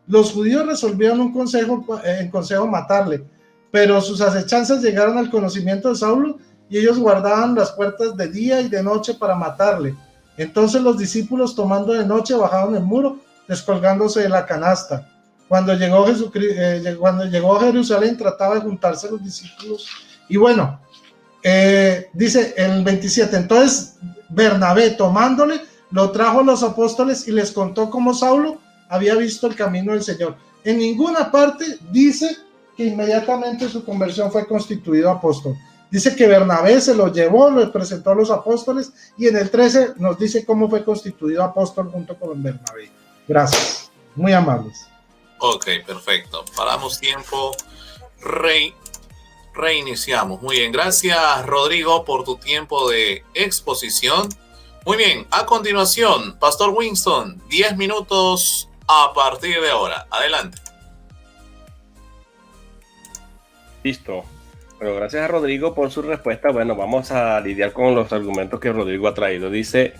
los judíos resolvieron en consejo matarle, pero sus acechanzas llegaron al conocimiento de Saulo y ellos guardaban las puertas de día y de noche para matarle. Entonces los discípulos, tomando de noche, bajaron el muro, descolgándose de la canasta. Cuando llegó a Jerusalén, trataba de juntarse a los discípulos. Y bueno, dice el 27, entonces Bernabé, tomándole, lo trajo a los apóstoles y les contó cómo Saulo había visto el camino del Señor. En ninguna parte dice que inmediatamente su conversión fue constituido apóstol. Dice que Bernabé se lo llevó, lo presentó a los apóstoles, y en el 13 nos dice cómo fue constituido apóstol junto con Bernabé. Gracias, muy amables. Ok, perfecto. Paramos tiempo, reiniciamos. Muy bien, gracias Rodrigo por tu tiempo de exposición. Muy bien, a continuación, Pastor Winston, 10 minutos a partir de ahora. Adelante. Listo. Bueno, gracias a Rodrigo por su respuesta. Bueno, vamos a lidiar con los argumentos que Rodrigo ha traído. Dice,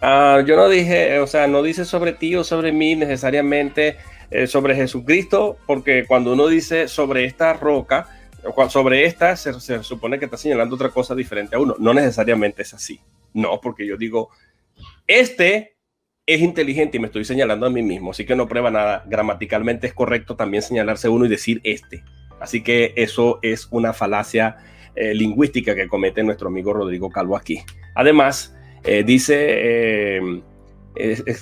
yo no dije, o sea, no dice sobre ti o sobre mí necesariamente sobre Jesucristo, porque cuando uno dice sobre esta roca, sobre esta, se supone que está señalando otra cosa diferente a uno. No necesariamente es así. No, porque yo digo, este es inteligente y me estoy señalando a mí mismo, así que no prueba nada. Gramaticalmente es correcto también señalarse uno y decir este. Así que eso es una falacia lingüística que comete nuestro amigo Rodrigo Calvo aquí. Además, dice,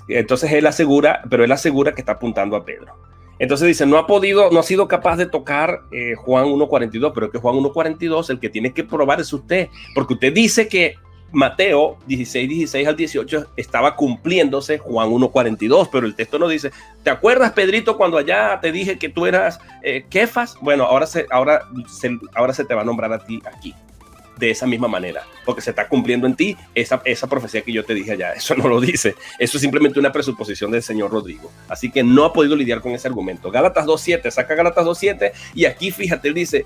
entonces él asegura, pero él asegura que está apuntando a Pedro. Entonces dice, no ha sido capaz de tocar Juan 1.42, pero que Juan 1.42, el que tiene que probar es usted, porque usted dice que Mateo 16 al 18 estaba cumpliéndose Juan 1.42, pero el texto no dice, ¿te acuerdas, Pedrito, cuando allá te dije que tú eras Kefas? Bueno, ahora se te va a nombrar a ti aquí, de esa misma manera, porque se está cumpliendo en ti esa profecía que yo te dije allá. Eso no lo dice, eso es simplemente una presuposición del señor Rodrigo, así que no ha podido lidiar con ese argumento. Gálatas 2.7, saca Gálatas 2.7 y aquí fíjate, él dice,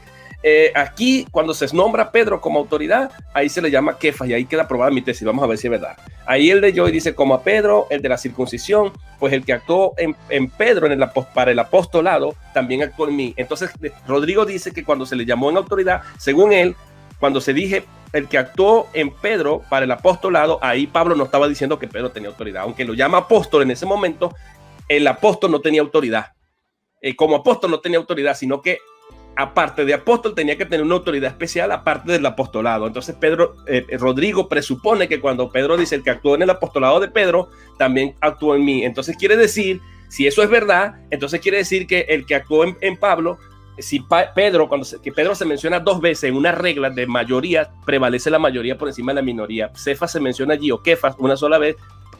aquí cuando se nombra a Pedro como autoridad, ahí se le llama Kefas y ahí queda aprobada mi tesis. Vamos a ver si es verdad. Ahí el de Joy dice, como a Pedro, el de la circuncisión, pues el que actuó en Pedro para el apostolado, también actuó en mí. Entonces Rodrigo dice que cuando se le llamó en autoridad, según él, cuando se dije el que actuó en Pedro para el apostolado, ahí Pablo no estaba diciendo que Pedro tenía autoridad, aunque lo llama apóstol en ese momento, el apóstol no tenía autoridad. Como apóstol no tenía autoridad, sino que aparte de apóstol tenía que tener una autoridad especial aparte del apostolado. Entonces Rodrigo presupone que cuando Pedro dice el que actuó en el apostolado de Pedro, también actuó en mí. Entonces quiere decir, si eso es verdad, entonces quiere decir que el que actuó en Pablo, si Pedro, que Pedro se menciona dos veces en una regla de mayoría, prevalece la mayoría por encima de la minoría. Cefas se menciona allí, o Kefas una sola vez,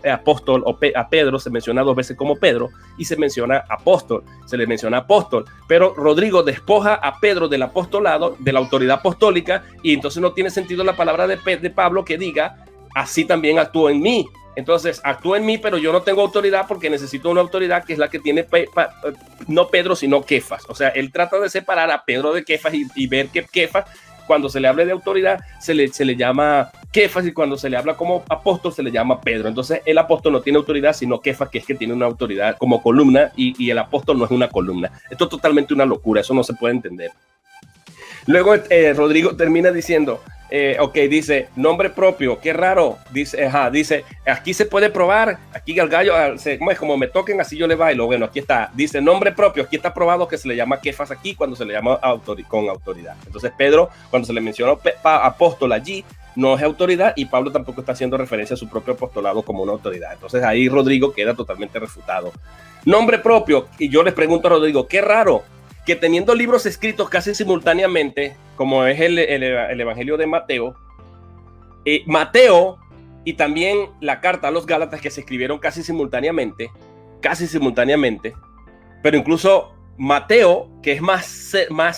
apóstol, a Pedro se menciona dos veces como Pedro y se menciona apóstol, se le menciona apóstol, pero Rodrigo despoja a Pedro del apostolado, de la autoridad apostólica, y entonces no tiene sentido la palabra de Pablo que diga, así también actuó en mí. Entonces actúa en mí, pero yo no tengo autoridad porque necesito una autoridad que es la que tiene no Pedro, sino Kefas. O sea, él trata de separar a Pedro de Kefas y ver que Kefas, cuando se le hable de autoridad, se le llama Kefas, y cuando se le habla como apóstol, se le llama Pedro. Entonces, el apóstol no tiene autoridad, sino Kefas, que es que tiene una autoridad como columna, y el apóstol no es una columna. Esto es totalmente una locura, eso no se puede entender. Luego, Rodrigo termina diciendo, dice, nombre propio, qué raro, dice, aquí se puede probar, aquí al gallo, como me toquen, así yo le bailo. Bueno, aquí está, dice, nombre propio, aquí está probado que se le llama Kefas aquí cuando se le llama con autoridad. Entonces Pedro, cuando se le mencionó apóstol allí, no es autoridad, y Pablo tampoco está haciendo referencia a su propio apostolado como una autoridad. Entonces ahí Rodrigo queda totalmente refutado. Nombre propio, y yo les pregunto a Rodrigo, qué raro que teniendo libros escritos casi simultáneamente, como es el Evangelio de Mateo, Mateo y también la carta a los Gálatas, que se escribieron casi simultáneamente, pero incluso Mateo, que es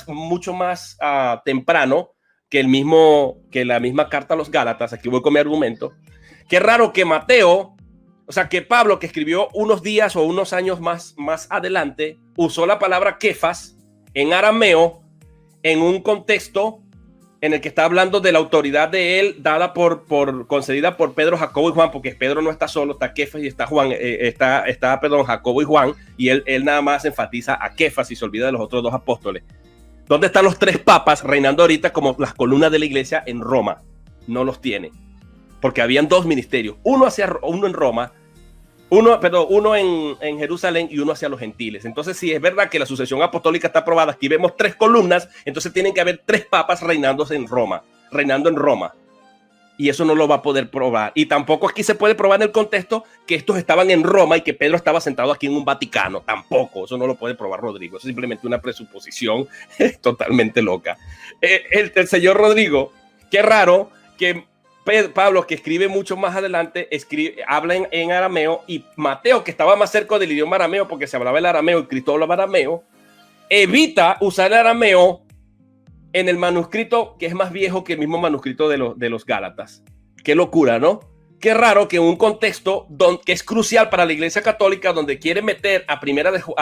mucho más temprano que la misma carta a los Gálatas. Aquí voy con mi argumento. Qué raro que Mateo, o sea, que Pablo, que escribió unos días o unos años más adelante, usó la palabra Kefas en arameo en un contexto en el que está hablando de la autoridad de él dada concedida por Pedro, Jacobo y Juan, porque Pedro no está solo, está Kefas y está Juan, Jacobo y Juan, y él nada más enfatiza a Kefas y se olvida de los otros dos apóstoles. ¿Dónde están los tres papas reinando ahorita como las columnas de la iglesia en Roma? No los tiene, porque habían dos ministerios, uno en Roma, uno en Jerusalén y uno hacia los gentiles. Entonces, si es verdad que la sucesión apostólica está aprobada, aquí vemos tres columnas, entonces tienen que haber tres papas reinando en Roma. Y eso no lo va a poder probar. Y tampoco aquí se puede probar en el contexto que estos estaban en Roma y que Pedro estaba sentado aquí en un Vaticano. Tampoco, eso no lo puede probar Rodrigo. Eso es simplemente una presuposición totalmente loca. El señor Rodrigo, qué raro que Pablo, que escribe mucho más adelante, habla en arameo, y Mateo, que estaba más cerca del idioma arameo porque se hablaba el arameo y Cristo hablaba arameo, evita usar el arameo en el manuscrito que es más viejo que el mismo manuscrito de los Gálatas. Qué locura, ¿no? Qué raro que en un contexto que es crucial para la Iglesia Católica, donde quiere meter a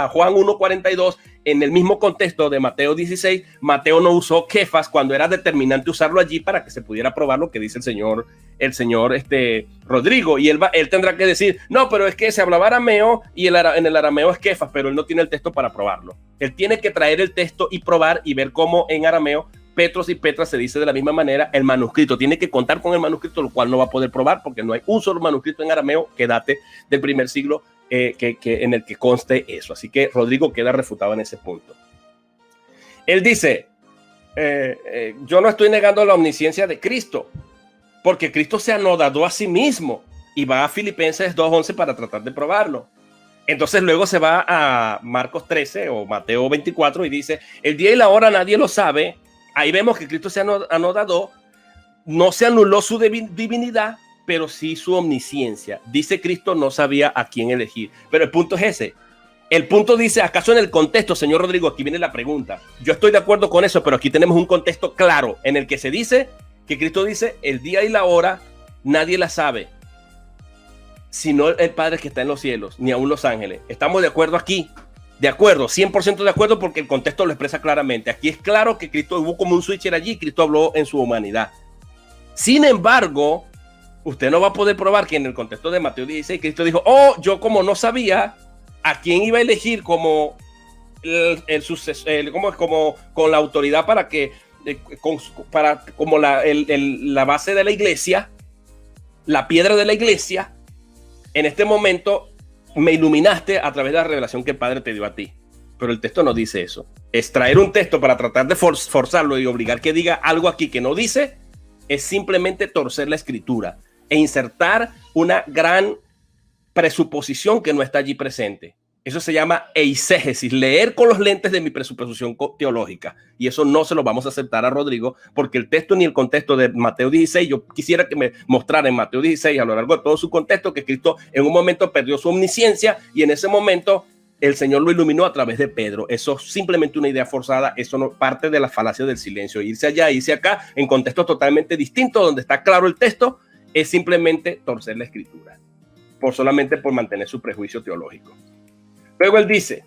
Juan 1:42 en el mismo contexto de Mateo 16, Mateo no usó Kefas cuando era determinante usarlo allí para que se pudiera probar lo que dice el señor Rodrigo. Y él tendrá que decir, no, pero es que se hablaba arameo y en el arameo es Kefas, pero él no tiene el texto para probarlo. Él tiene que traer el texto y probar y ver cómo en arameo Petros y Petra se dice de la misma manera. El manuscrito tiene que contar con el manuscrito, lo cual no va a poder probar porque no hay un solo manuscrito en arameo que date del primer siglo en el que conste eso. Así que Rodrigo queda refutado en ese punto. Él dice, yo no estoy negando la omnisciencia de Cristo, porque Cristo se anodadó a sí mismo, y va a Filipenses 2:11 para tratar de probarlo. Entonces luego se va a Marcos 13 o Mateo 24 y dice, el día y la hora nadie lo sabe. Ahí vemos que Cristo se anodadó, no se anuló su divinidad, pero sí su omnisciencia. Dice Cristo no sabía a quién elegir. Pero el punto es ese. El punto dice, ¿acaso en el contexto, señor Rodrigo? Aquí viene la pregunta. Yo estoy de acuerdo con eso, pero aquí tenemos un contexto claro en el que se dice que Cristo dice, el día y la hora nadie la sabe, sino el Padre que está en los cielos, ni aún los ángeles. ¿Estamos de acuerdo aquí? De acuerdo, 100% de acuerdo, porque el contexto lo expresa claramente. Aquí es claro que Cristo hubo como un switcher allí, Cristo habló en su humanidad. Sin embargo, usted no va a poder probar que en el contexto de Mateo 16, Cristo dijo, yo como no sabía a quién iba a elegir como el sucesor, como con la autoridad para que, como la base de la iglesia, la piedra de la iglesia, en este momento me iluminaste a través de la revelación que el Padre te dio a ti. Pero el texto no dice eso. Extraer un texto para tratar de forzarlo y obligar que diga algo aquí que no dice es simplemente torcer la escritura e insertar una gran presuposición que no está allí presente. Eso se llama eisegesis, leer con los lentes de mi presuposición teológica. Y eso no se lo vamos a aceptar a Rodrigo, porque el texto ni el contexto de Mateo 16, yo quisiera que me mostrara en Mateo 16 a lo largo de todo su contexto que Cristo en un momento perdió su omnisciencia y en ese momento el Señor lo iluminó a través de Pedro. Eso es simplemente una idea forzada, eso no parte de la falacia del silencio. Irse allá, irse acá, en contextos totalmente distintos, donde está claro el texto, es simplemente torcer la escritura, solamente por mantener su prejuicio teológico. Luego él dice,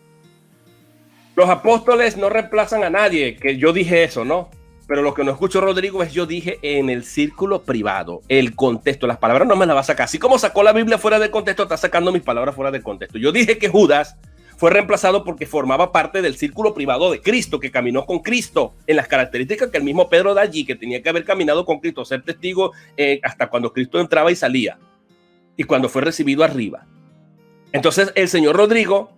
los apóstoles no reemplazan a nadie, que yo dije eso, ¿no? Pero lo que no escucho Rodrigo es yo dije en el círculo privado, el contexto, las palabras no me las va a sacar. Así como sacó la Biblia fuera de contexto, está sacando mis palabras fuera de contexto. Yo dije que Judas fue reemplazado porque formaba parte del círculo privado de Cristo, que caminó con Cristo en las características que el mismo Pedro da allí, que tenía que haber caminado con Cristo, ser testigo hasta cuando Cristo entraba y salía, y cuando fue recibido arriba. Entonces el señor Rodrigo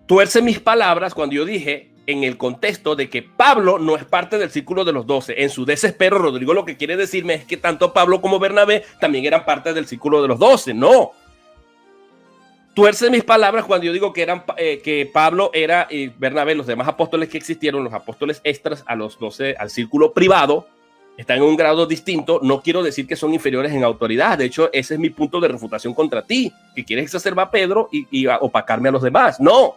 tuerce mis palabras cuando yo dije en el contexto de que Pablo no es parte del círculo de los 12. En su desespero, Rodrigo lo que quiere decirme es que tanto Pablo como Bernabé también eran parte del círculo de los 12. No. Tuerce mis palabras cuando yo digo que Pablo era y Bernabé, los demás apóstoles que existieron, los apóstoles extras a los 12, al círculo privado, están en un grado distinto. No quiero decir que son inferiores en autoridad. De hecho, ese es mi punto de refutación contra ti, que quieres exacerbar a Pedro y opacarme a los demás. No.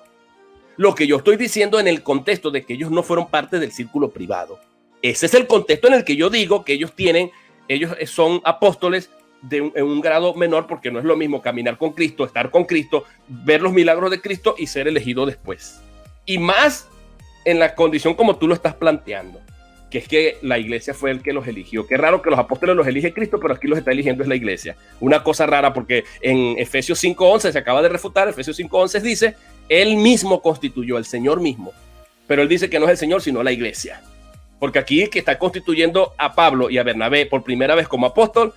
Lo que yo estoy diciendo en el contexto de que ellos no fueron parte del círculo privado. Ese es el contexto en el que yo digo que ellos son apóstoles en un grado menor, porque no es lo mismo caminar con Cristo, estar con Cristo, ver los milagros de Cristo y ser elegido después. Y más en la condición como tú lo estás planteando, que es que la iglesia fue el que los eligió. Qué raro que los apóstoles los elige Cristo, pero aquí los está eligiendo es la iglesia. Una cosa rara, porque en Efesios 5:11 se acaba de refutar. Efesios 5:11 dice, él mismo constituyó, el Señor mismo. Pero él dice que no es el Señor, sino la iglesia. Porque aquí el que está constituyendo a Pablo y a Bernabé por primera vez como apóstol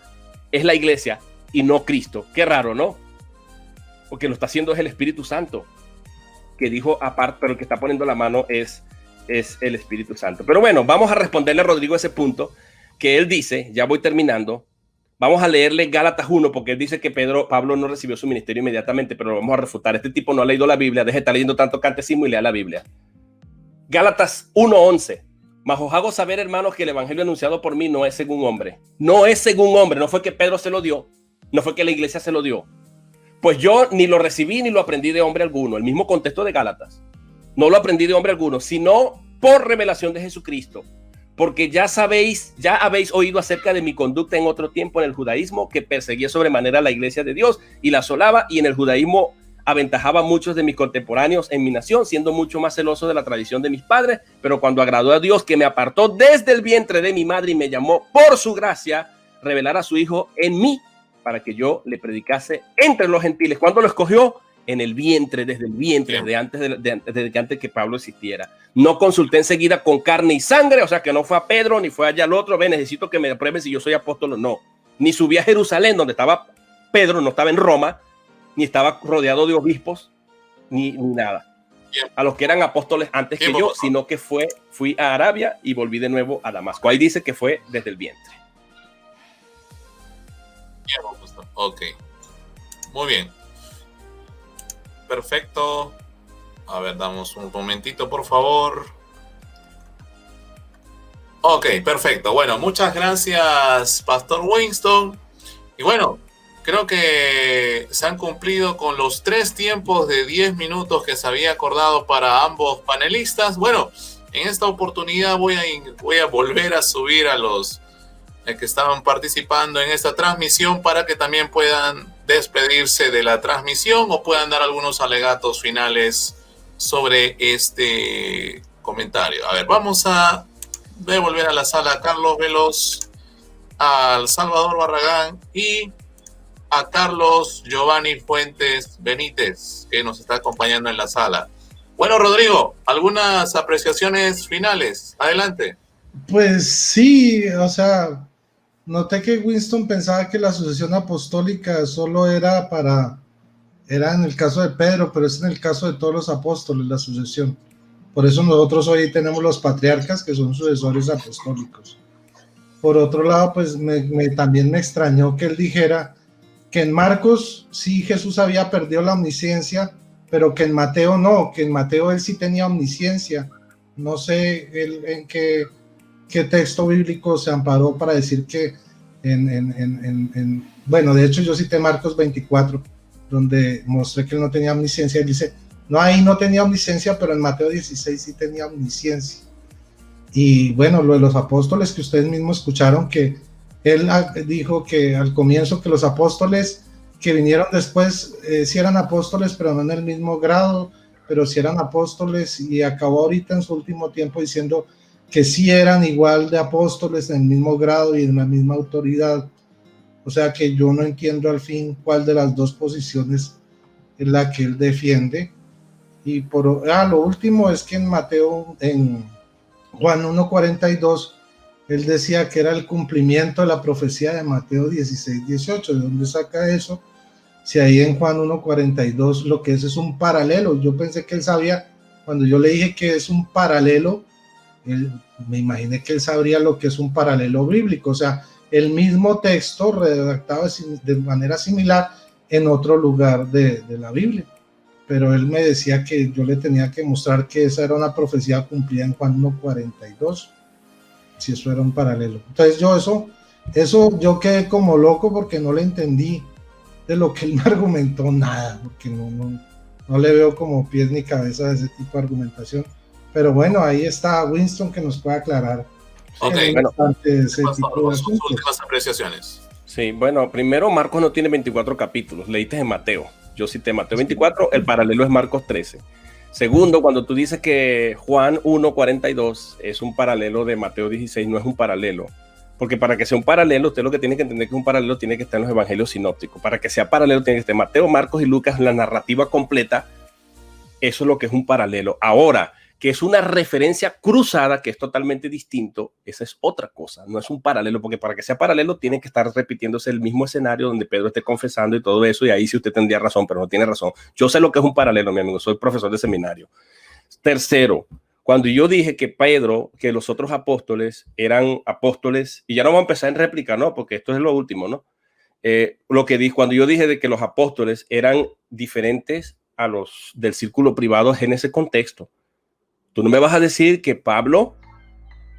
es la iglesia y no Cristo. Qué raro, ¿no? Porque lo está haciendo es el Espíritu Santo, que dijo aparte, pero el que está poniendo la mano es el Espíritu Santo. Pero bueno, vamos a responderle a Rodrigo ese punto que él dice, ya voy terminando. Vamos a leerle Gálatas 1, porque él dice que Pablo no recibió su ministerio inmediatamente, pero lo vamos a refutar. Este tipo no ha leído la Biblia, deje de estar leyendo tanto catecismo y lea la Biblia. Gálatas 1:11. Mas os hago saber, hermanos, que el evangelio anunciado por mí no es según hombre. No es según hombre, no fue que Pedro se lo dio, no fue que la iglesia se lo dio. Pues yo ni lo recibí ni lo aprendí de hombre alguno. El mismo contexto de Gálatas. No lo aprendí de hombre alguno, sino por revelación de Jesucristo. porque ya habéis oído acerca de mi conducta en otro tiempo en el judaísmo, que perseguía sobremanera la iglesia de Dios y la asolaba, y en el judaísmo aventajaba a muchos de mis contemporáneos en mi nación, siendo mucho más celoso de la tradición de mis padres. Pero cuando agradó a Dios, que me apartó desde el vientre de mi madre y me llamó por su gracia, revelar a su Hijo en mí, para que yo le predicase entre los gentiles. ¿Cuándo lo escogió? En el vientre, desde el vientre, desde antes que Pablo existiera. No consulté enseguida con carne y sangre, o sea que no fue a Pedro, ni fue allá al otro, necesito que me prueben si yo soy apóstol o no. Ni subí a Jerusalén, donde estaba Pedro, no estaba en Roma, ni estaba rodeado de obispos, ni nada. A los que eran apóstoles antes que yo, sino que fui a Arabia y volví de nuevo a Damasco. Ahí dice que fue desde el vientre. Ok, muy bien. Perfecto. A ver, damos un momentito, por favor. Ok, perfecto. Bueno, muchas gracias, Pastor Winston. Y bueno, creo que se han cumplido con los 3 tiempos de 10 minutos que se había acordado para ambos panelistas. Bueno, en esta oportunidad voy a volver a subir a los que estaban participando en esta transmisión para que también puedan despedirse de la transmisión o puedan dar algunos alegatos finales sobre este comentario. A ver, vamos a devolver a la sala a Carlos Veloz, al Salvador Barragán y a Carlos Giovanni Fuentes Benítez, que nos está acompañando en la sala. Bueno, Rodrigo, algunas apreciaciones finales. Adelante. Pues sí, o sea, noté que Winston pensaba que la sucesión apostólica solo era en el caso de Pedro, pero es en el caso de todos los apóstoles la sucesión. Por eso nosotros hoy tenemos los patriarcas, que son sucesores apostólicos. Por otro lado, pues también me extrañó que él dijera que en Marcos sí Jesús había perdido la omnisciencia, pero que en Mateo no, que en Mateo él sí tenía omnisciencia. No sé en qué texto bíblico se amparó para decir que bueno, de hecho yo cité Marcos 24, donde mostré que él no tenía omnisciencia. Él dice, no, ahí no tenía omnisciencia, pero en Mateo 16 sí tenía omnisciencia. Y bueno, lo de los apóstoles que ustedes mismos escucharon, que él dijo que al comienzo que los apóstoles que vinieron después sí eran apóstoles, pero no en el mismo grado, pero sí eran apóstoles, y acabó ahorita en su último tiempo diciendo que sí eran igual de apóstoles en el mismo grado y en la misma autoridad. O sea que yo no entiendo al fin cuál de las dos posiciones es la que él defiende. Y lo último es que en Juan 1:42 él decía que era el cumplimiento de la profecía de Mateo 16:18. ¿De dónde saca eso? Si ahí en Juan 1:42 lo que es un paralelo. Yo pensé que él sabía, cuando yo le dije que es un paralelo, me imaginé que él sabría lo que es un paralelo bíblico, o sea, el mismo texto redactado de manera similar en otro lugar de la Biblia. Pero él me decía que yo le tenía que mostrar que esa era una profecía cumplida en Juan 1:42, si eso era un paralelo. Entonces eso yo quedé como loco porque no le entendí de lo que él me argumentó nada, porque no le veo como pies ni cabeza de ese tipo de argumentación. Pero bueno, ahí está Winston que nos puede aclarar. Ok, bueno, sus últimas apreciaciones. Sí, bueno, primero Marcos no tiene 24 capítulos, leíste en Mateo. Yo cité Mateo 24, el paralelo es Marcos 13. Segundo, cuando tú dices que Juan 1:42 es un paralelo de Mateo 16, no es un paralelo. Porque para que sea un paralelo, usted lo que tiene que entender que un paralelo tiene que estar en los evangelios sinópticos. Para que sea paralelo tiene que estar Mateo, Marcos y Lucas, la narrativa completa. Eso es lo que es un paralelo. Ahora, que es una referencia cruzada, que es totalmente distinto, esa es otra cosa, no es un paralelo, porque para que sea paralelo tiene que estar repitiéndose el mismo escenario donde Pedro esté confesando y todo eso, y ahí sí usted tendría razón, pero no tiene razón. Yo sé lo que es un paralelo, mi amigo, soy profesor de seminario. Tercero, cuando yo dije que que los otros apóstoles eran apóstoles, y ya no vamos a empezar en réplica, ¿no? Porque esto es lo último, ¿no? Lo que dije, cuando yo dije de que los apóstoles eran diferentes a los del círculo privado en ese contexto. Tú no me vas a decir que Pablo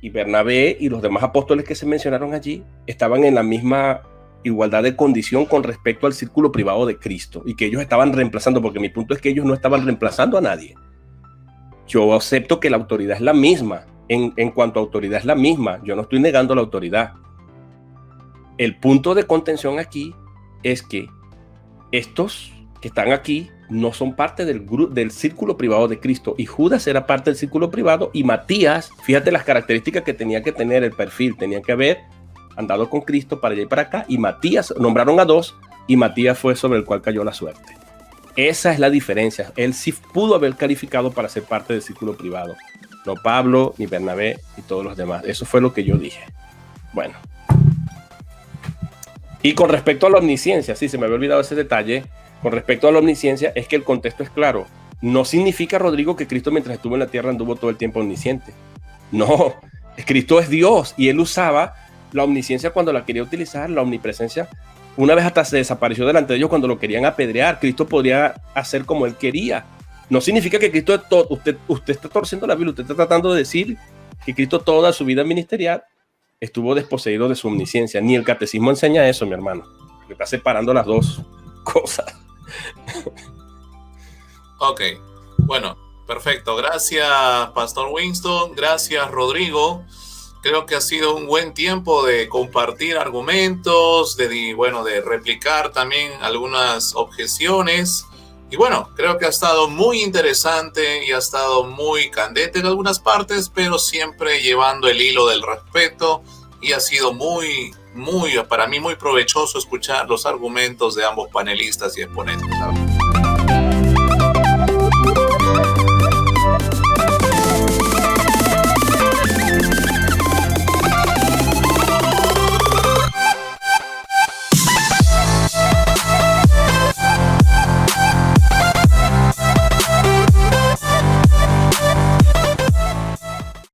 y Bernabé y los demás apóstoles que se mencionaron allí estaban en la misma igualdad de condición con respecto al círculo privado de Cristo y que ellos estaban reemplazando, porque mi punto es que ellos no estaban reemplazando a nadie. Yo acepto que la autoridad es la misma, en cuanto a autoridad es la misma. Yo no estoy negando la autoridad. El punto de contención aquí es que estos que están aquí no son parte del círculo privado de Cristo, y Judas era parte del círculo privado, y Matías, fíjate las características que tenía que tener el perfil, tenía que haber andado con Cristo para allá y para acá, y Matías, nombraron a dos, y Matías fue sobre el cual cayó la suerte. Esa es la diferencia. Él sí pudo haber calificado para ser parte del círculo privado, no Pablo, ni Bernabé, ni todos los demás. Eso fue lo que yo dije. Bueno. Y con respecto a la omnisciencia, sí, se me había olvidado ese detalle. Con respecto a la omnisciencia, es que el contexto es claro. No significa, Rodrigo, que Cristo mientras estuvo en la tierra anduvo todo el tiempo omnisciente. No, Cristo es Dios, y él usaba la omnisciencia cuando la quería utilizar, la omnipresencia. Una vez hasta se desapareció delante de ellos cuando lo querían apedrear. Cristo podría hacer como él quería. No significa que Cristo es todo. Usted está torciendo la Biblia, usted está tratando de decir que Cristo toda su vida ministerial estuvo desposeído de su omnisciencia. Ni el catecismo enseña eso, mi hermano. Le está separando las dos cosas. Ok, bueno, perfecto. Gracias, Pastor Winston. Gracias, Rodrigo. Creo que ha sido un buen tiempo de compartir argumentos, de replicar también algunas objeciones. Y bueno, creo que ha estado muy interesante y ha estado muy candente en algunas partes, pero siempre llevando el hilo del respeto, y ha sido para mí muy provechoso escuchar los argumentos de ambos panelistas y exponentes.